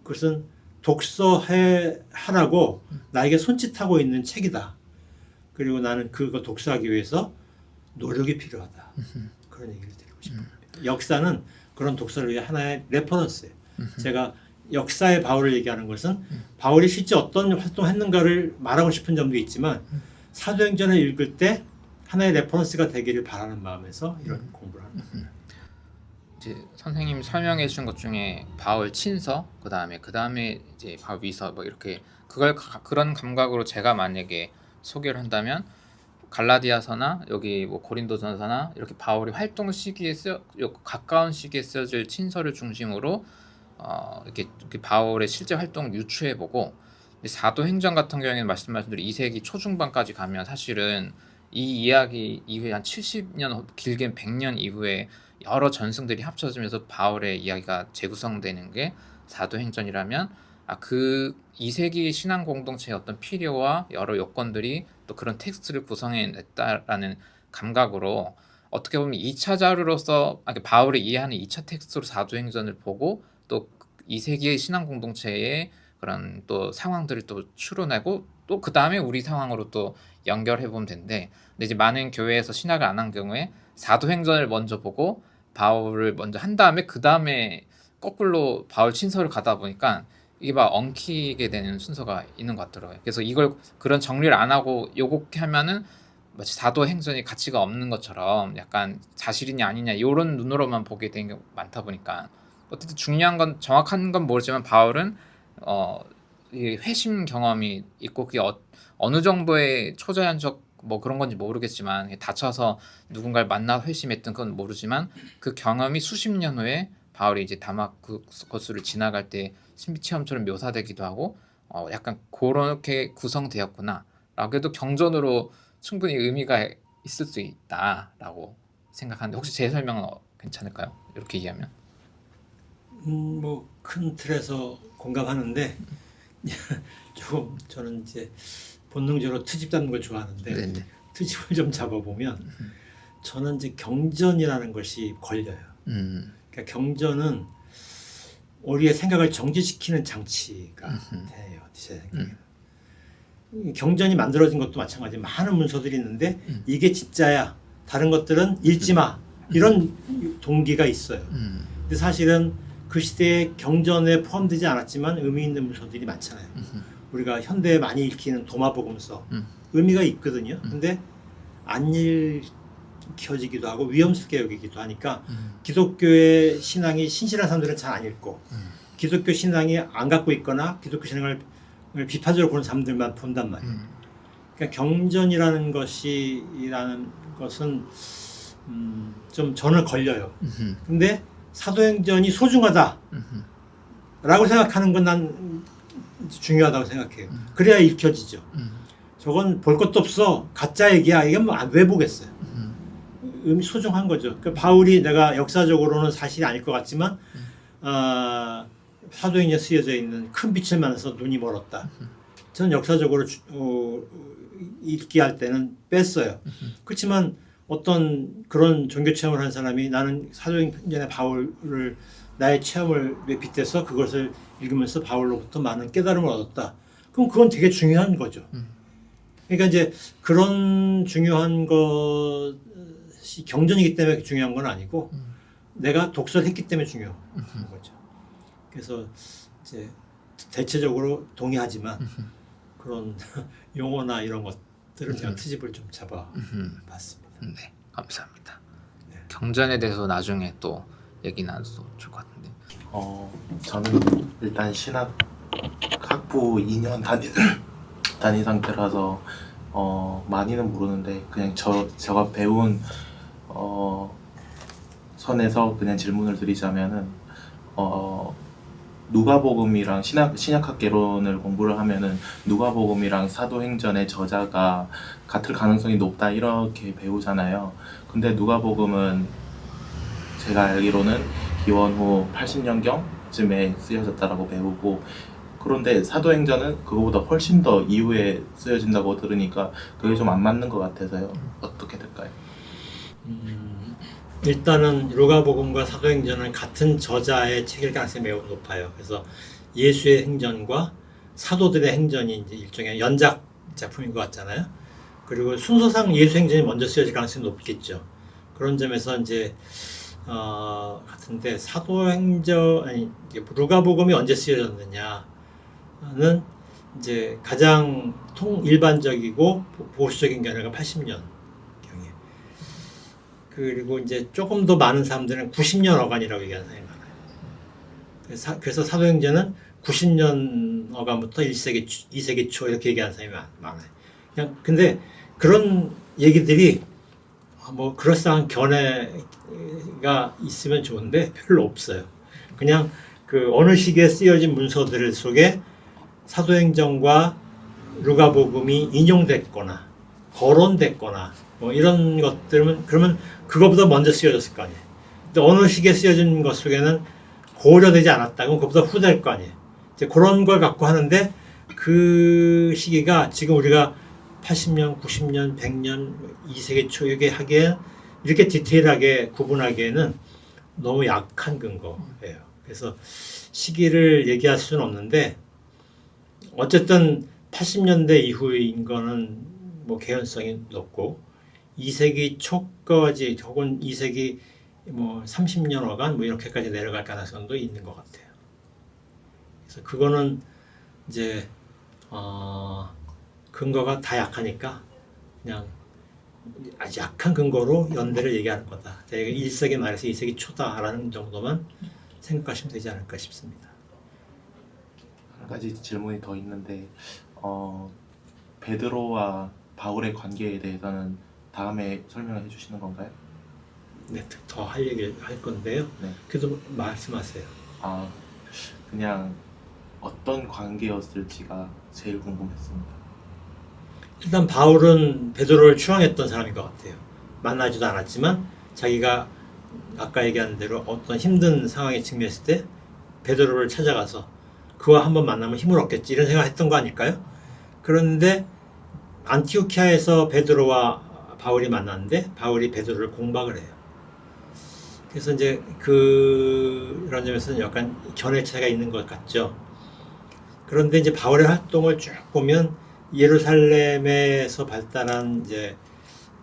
S1: 그것은 독서하라고 나에게 손짓하고 있는 책이다. 그리고 나는 그거 독서하기 위해서 노력이 필요하다. 그런 얘기를 드리고 싶습니다. 역사는 그런 독서를 위해 하나의 레퍼런스예요. 제가 역사의 바울을 얘기하는 것은 바울이 실제 어떤 활동을 했는가를 말하고 싶은 점도 있지만 사도행전을 읽을 때 하나의 레퍼런스가 되기를 바라는 마음에서 이런 공부를 하는 겁니다.
S2: 이제 선생님 설명해 주신 것 중에 바울 친서 그다음에 이제 바울 위서 뭐 이렇게 그런 감각으로 제가 만약에 소개를 한다면 갈라디아서나 여기 뭐 고린도전서나 이렇게 바울이 활동 시기에 가까운 시기에 쓰여질 친서를 중심으로 이렇게 바울의 실제 활동을 유추해 보고 사도행전 같은 경우에는 말씀하신 대로 2세기 초중반까지 가면 사실은 이 이야기 이후에 한 70년 길게는 100년 이후에 여러 전승들이 합쳐지면서 바울의 이야기가 재구성되는 게 사도행전이라면 그 2세기 신앙 공동체의 어떤 필요와 여러 요건들이 또 그런 텍스트를 구성해냈다라는 감각으로 어떻게 보면 2차 자료로서 바울이 이해하는 2차 텍스트로 사도행전을 보고 또 2세기의 신앙 공동체의 그런 또 상황들을 또 추론하고 또 그 다음에 우리 상황으로 또 연결해 보면 되는데 근데 이제 많은 교회에서 신학을 안 한 경우에 사도행전을 먼저 보고 바울을 먼저 한 다음에 그 다음에 거꾸로 바울 친서를 가다 보니까 이게 막 엉키게 되는 순서가 있는 것 같더라고요. 그래서 이걸 그런 정리를 안 하고 요렇게 하면은 마치 사도행전이 가치가 없는 것처럼 약간 사실이냐 아니냐 이런 눈으로만 보게 되는 게 많다 보니까 어쨌든 중요한 건 정확한 건 모르지만 바울은 이 회심 경험이 있고 그게 어느 정도의 초자연적 뭐 그런 건지 모르겠지만 다쳐서 누군가를 만나 회심했던 건 모르지만 그 경험이 수십 년 후에 바울이 이제 다마스커스를 지나갈 때 신비 체험처럼 묘사되기도 하고 약간 그렇게 구성되었구나 라고 해도 경전으로 충분히 의미가 있을 수 있다라고 생각하는데 혹시 제 설명은 괜찮을까요? 이렇게 얘기하면
S1: 뭐 큰 틀에서 공감하는데 좀 저는 이제 본능적으로 트집 잡는 걸 좋아하는데
S2: 네네.
S1: 트집을 좀 잡아보면 저는 이제 경전이라는 것이 걸려요. 그러니까 경전은 우리의 생각을 정지시키는 장치가 돼요. 제 생각에는. 경전이 만들어진 것도 마찬가지. 많은 문서들이 있는데 이게 진짜야. 다른 것들은 읽지 마. 이런 동기가 있어요. 근데 사실은 그 시대에 경전에 포함되지 않았지만 의미 있는 문서들이 많잖아요. 우리가 현대에 많이 읽히는 도마복음서 의미가 있거든요. 근데 안 읽혀지기도 하고 위험스럽게 여기기도 하니까 기독교의 신앙이 신실한 사람들은 잘 안 읽고 기독교 신앙이 안 갖고 있거나 기독교 신앙을 비판적으로 보는 사람들만 본단 말이에요. 그러니까 경전이라는 것은 좀 저는 걸려요. 근데 사도행전이 소중하다라고 생각하는 건 난 중요하다고 생각해요. 그래야 읽혀지죠. 저건 볼 것도 없어. 가짜 얘기야. 이건 뭐 왜 보겠어요. 소중한 거죠. 그 바울이 내가 역사적으로는 사실이 아닐 것 같지만 사도행전에 쓰여져 있는 큰 빛을 만나서 눈이 멀었다. 저는 역사적으로 읽기 할 때는 뺐어요. 그렇지만 어떤 그런 종교 체험을 한 사람이 나는 사도행전의 바울을 나의 체험을 빗대서 그것을 읽으면서 바울로부터 많은 깨달음을 얻었다. 그럼 그건 되게 중요한 거죠. 그러니까 이제 그런 중요한 것이 경전이기 때문에 중요한 건 아니고 내가 독서를 했기 때문에 중요한 거죠. 그래서 이제 대체적으로 동의하지만 그런 용어나 이런 것들을 제가 트집을 좀 잡아봤습니다.
S2: 네, 감사합니다.
S1: 네.
S2: 경전에 대해서 나중에 또 얘기 나눠도 좋을 것 같은데.
S3: 저는 일단 신학 학부 2년 다닌 상태라서 많이는 모르는데 그냥 제가 배운 선에서 그냥 질문을 드리자면은 누가복음이랑 신약학개론을 공부를 하면은 누가복음이랑 사도행전의 저자가 같을 가능성이 높다 이렇게 배우잖아요. 근데 누가복음은 제가 알기로는 기원 후 80년경쯤에 쓰여졌다라고 배우고, 그런데 사도행전은 그거보다 훨씬 더 이후에 쓰여진다고 들으니까 그게 좀 안 맞는 것 같아서요. 어떻게 될까요?
S1: 일단은 루가복음과 사도행전은 같은 저자의 책일 가능성이 매우 높아요. 그래서 예수의 행전과 사도들의 행전이 이제 일종의 연작 작품인 것 같잖아요. 그리고 순서상 예수 행전이 먼저 쓰여질 가능성이 높겠죠. 그런 점에서 이제 같은데 루가복음이 언제 쓰여졌느냐는 이제 가장 일반적이고 보수적인 견해가 80년 경에. 그리고 이제 조금 더 많은 사람들은 90년 어간이라고 얘기하는 사람이 많아요. 그래서 사도행전은 90년 어간부터 2세기 초 이렇게 얘기하는 사람이 많아요. 그냥 근데 그런 얘기들이 뭐 그럴싸한 견해가 있으면 좋은데 별로 없어요. 그냥 그 어느 시기에 쓰여진 문서들 속에 사도행전과 루가복음이 인용됐거나 거론됐거나 뭐 이런 것들은 그러면 그거보다 먼저 쓰여졌을 거 아니에요. 근데 어느 시기에 쓰여진 것 속에는 고려되지 않았다. 그럼 그거보다 후될 거 아니에요. 이제 그런 걸 갖고 하는데 그 시기가 지금 우리가 80년, 90년, 100년, 2세기 초 이렇게 하기에 이렇게 디테일하게 구분하기에는 너무 약한 근거예요. 그래서 시기를 얘기할 수는 없는데 어쨌든 80년대 이후인 거는 뭐 개연성이 높고 2세기 초까지 혹은 2세기 뭐 30년 어간 뭐 이렇게까지 내려갈 가능성도 있는 것 같아요. 그래서 그거는 이제 근거가 다 약하니까 그냥 아주 약한 근거로 연대를 얘기하는 거다. 대개 1세기 말에서 2세기 초다라는 정도만 생각하시면 되지 않을까 싶습니다.
S3: 한 가지 질문이 더 있는데 베드로와 바울의 관계에 대해서는 다음에 설명해 주시는 건가요?
S1: 네, 더 할 얘기 할 건데요.
S3: 네.
S1: 그래도 말씀하세요.
S3: 그냥 어떤 관계였을지가 제일 궁금했습니다.
S1: 일단 바울은 베드로를 추앙했던 사람인 것 같아요. 만나지도 않았지만 자기가 아까 얘기한 대로 어떤 힘든 상황에 직면했을 때 베드로를 찾아가서 그와 한번 만나면 힘을 얻겠지 이런 생각을 했던 거 아닐까요? 그런데 안티오키아에서 베드로와 바울이 만났는데 바울이 베드로를 공박을 해요. 그래서 이제 그런 점에서는 약간 견해 차이가 있는 것 같죠. 그런데 이제 바울의 활동을 쭉 보면 예루살렘에서 발달한 이제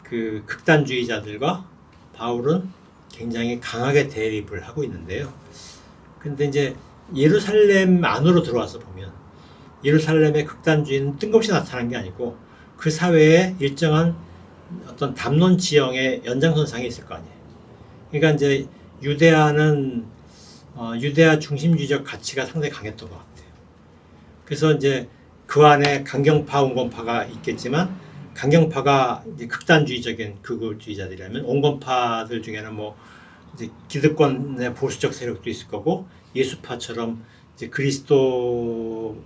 S1: 그 극단주의자들과 바울은 굉장히 강하게 대립을 하고 있는데요. 근데 이제 예루살렘 안으로 들어와서 보면 예루살렘의 극단주의는 뜬금없이 나타난 게 아니고 그 사회에 일정한 어떤 담론 지형의 연장선상에 있을 거 아니에요. 그러니까 이제 유대아는 유대아 중심주의적 가치가 상당히 강했던 것 같아요. 그래서 이제 그 안에 강경파, 온건파가 있겠지만 강경파가 이제 극단주의적인 극우주의자들이라면 온건파들 중에는 뭐 이제 기득권의 보수적 세력도 있을 거고 예수파처럼 이제 그리스도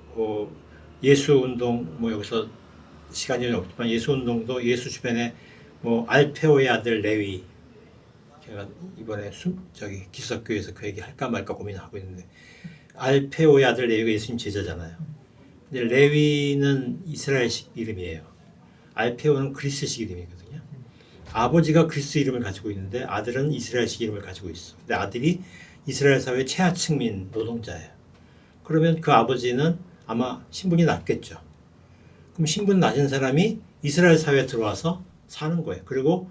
S1: 예수 운동 뭐 여기서 시간이 없지만 예수 운동도 예수 주변에 뭐 알페오의 아들 레위, 제가 이번에 저기 기숙교에서 그 얘기 할까 말까 고민하고 있는데, 알페오의 아들 레위가 예수님 제자잖아요. 근데 레위는 이스라엘식 이름이에요. 알페오는 그리스식 이름이거든요. 아버지가 그리스 이름을 가지고 있는데 아들은 이스라엘식 이름을 가지고 있어. 근데 아들이 이스라엘 사회 최하층민 노동자예요. 그러면 그 아버지는 아마 신분이 낮겠죠. 그럼 신분 낮은 사람이 이스라엘 사회에 들어와서 사는 거예요. 그리고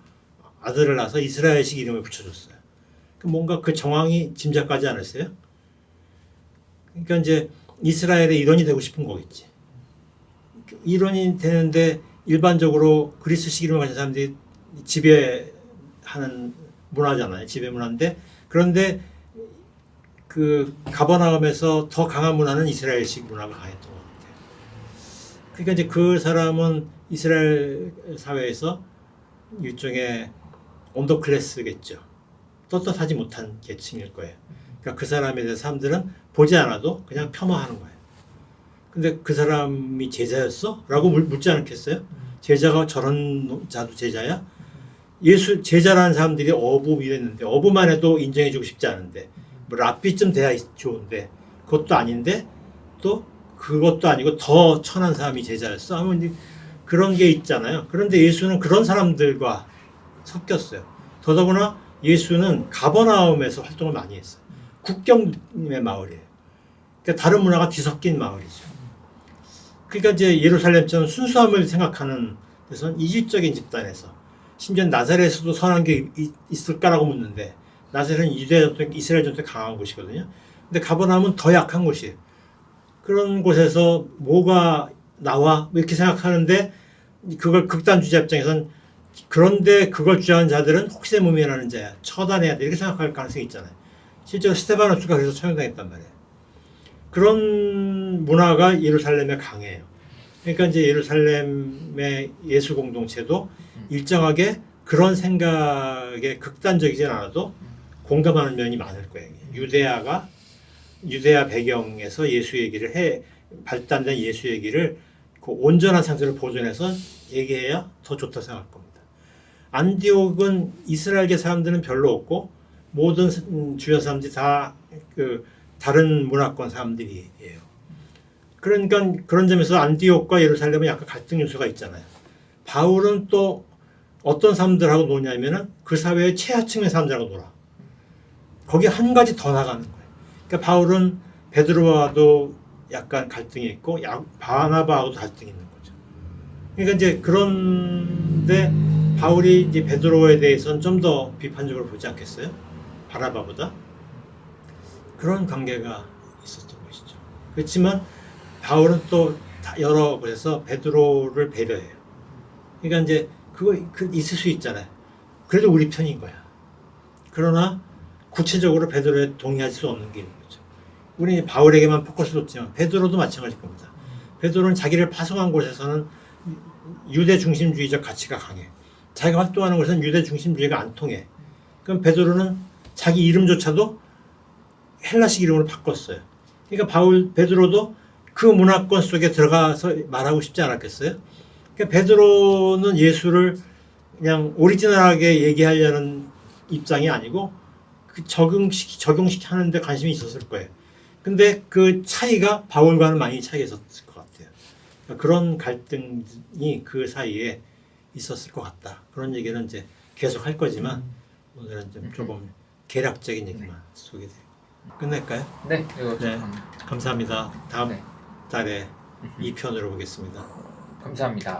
S1: 아들을 낳아서 이스라엘식 이름을 붙여줬어요. 뭔가 그 정황이 짐작가지 않았어요? 그러니까 이제 이스라엘의 일원이 되고 싶은 거겠지. 일원이 되는데 일반적으로 그리스식 이름을 가진 사람들이 지배하는 문화잖아요. 지배 문화인데, 그런데 그 가버나움에서 더 강한 문화는 이스라엘식 문화가 강했던 것 같아요. 그러니까 이제 그 사람은 이스라엘 사회에서 일종의 언더클래스겠죠. 떳떳하지 못한 계층일 거예요. 그러니까 그 사람에 대해서 사람들은 보지 않아도 그냥 폄하하는 거예요. 근데 그 사람이 제자였어? 라고 묻지 않겠어요? 제자가 저런 자도 제자야? 예수 제자라는 사람들이 어부 이랬는데, 어부만 해도 인정해주고 싶지 않은데, 뭐 랍비쯤 돼야 좋은데 그것도 아닌데, 또 그것도 아니고 더 천한 사람이 제자였어 하면 그런 게 있잖아요. 그런데 예수는 그런 사람들과 섞였어요. 더더구나 예수는 가버나움에서 활동을 많이 했어요. 국경의 마을이에요. 그러니까 다른 문화가 뒤섞인 마을이죠. 그러니까 이제 예루살렘처럼 순수함을 생각하는 데서는 이질적인 집단에서, 심지어 나사렛에서도 선한 게 있을까라고 묻는데, 나사렛은 유대 전통, 이스라엘 전통에 강한 곳이거든요. 근데 가버나움은 더 약한 곳이에요. 그런 곳에서 뭐가 나와? 이렇게 생각하는데, 그걸 극단주의자 입장에서는, 그런데 그걸 주장하는 자들은 혹세 무민하는 자야, 처단해야 돼, 이렇게 생각할 가능성이 있잖아요. 실제로 스테바노스가 그래서 처형당했단 말이에요. 그런 문화가 예루살렘에 강해요. 그러니까 이제 예루살렘의 예수 공동체도 일정하게 그런 생각에 극단적이진 않아도 공감하는 면이 많을 거예요. 유대야 배경에서 예수 얘기를 발달된 예수 얘기를 그 온전한 상태로 보존해서 얘기해야 더 좋다 생각할 겁니다. 안디옥은 이스라엘계 사람들은 별로 없고 모든 주변 사람들이 다 그 다른 문화권 사람들이에요. 그러니까 그런 점에서 안디옥과 예루살렘은 약간 갈등 요소가 있잖아요. 바울은 또 어떤 사람들하고 노냐면은 그 사회의 최하층의 사람들하고 놀아. 거기 한 가지 더 나가는 거예요. 그러니까 바울은 베드로와도 약간 갈등이 있고 바나바하고도 갈등이 있는 거죠. 그러니까 이제 그런데 바울이 이제 베드로에 대해서는 좀 더 비판적으로 보지 않겠어요? 바나바보다? 그런 관계가 있었던 것이죠. 그렇지만 바울은 또 여러 곳에서 베드로를 배려해요. 그러니까 이제 그거 있을 수 있잖아요. 그래도 우리 편인 거야. 그러나 구체적으로 베드로에 동의할 수 없는 게 있는 거죠. 우리 바울에게만 포커스를 뒀지만 베드로도 마찬가지일 겁니다. 베드로는 자기를 파송한 곳에서는 유대 중심주의적 가치가 강해. 자기가 활동하는 곳에서는 유대 중심주의가 안 통해. 그럼 베드로는 자기 이름조차도 헬라식 이름으로 바꿨어요. 그러니까 베드로도 그 문화권 속에 들어가서 말하고 싶지 않았겠어요? 그러니까 베드로는 예수를 그냥 오리지널하게 얘기하려는 입장이 아니고 그 적용시키 하는데 관심이 있었을 거예요. 근데 그 차이가 바울과는 많이 차이가 있었을 것 같아요. 그러니까 그런 갈등이 그 사이에 있었을 것 같다. 그런 얘기는 이제 계속 할 거지만 오늘은 좀 조금 개략적인 얘기만 소개드립니다. 끝낼까요?
S2: 네, 이거
S1: 네, 감사합니다. 다음
S2: 네.
S1: 달에 2편으로 보겠습니다.
S2: 감사합니다.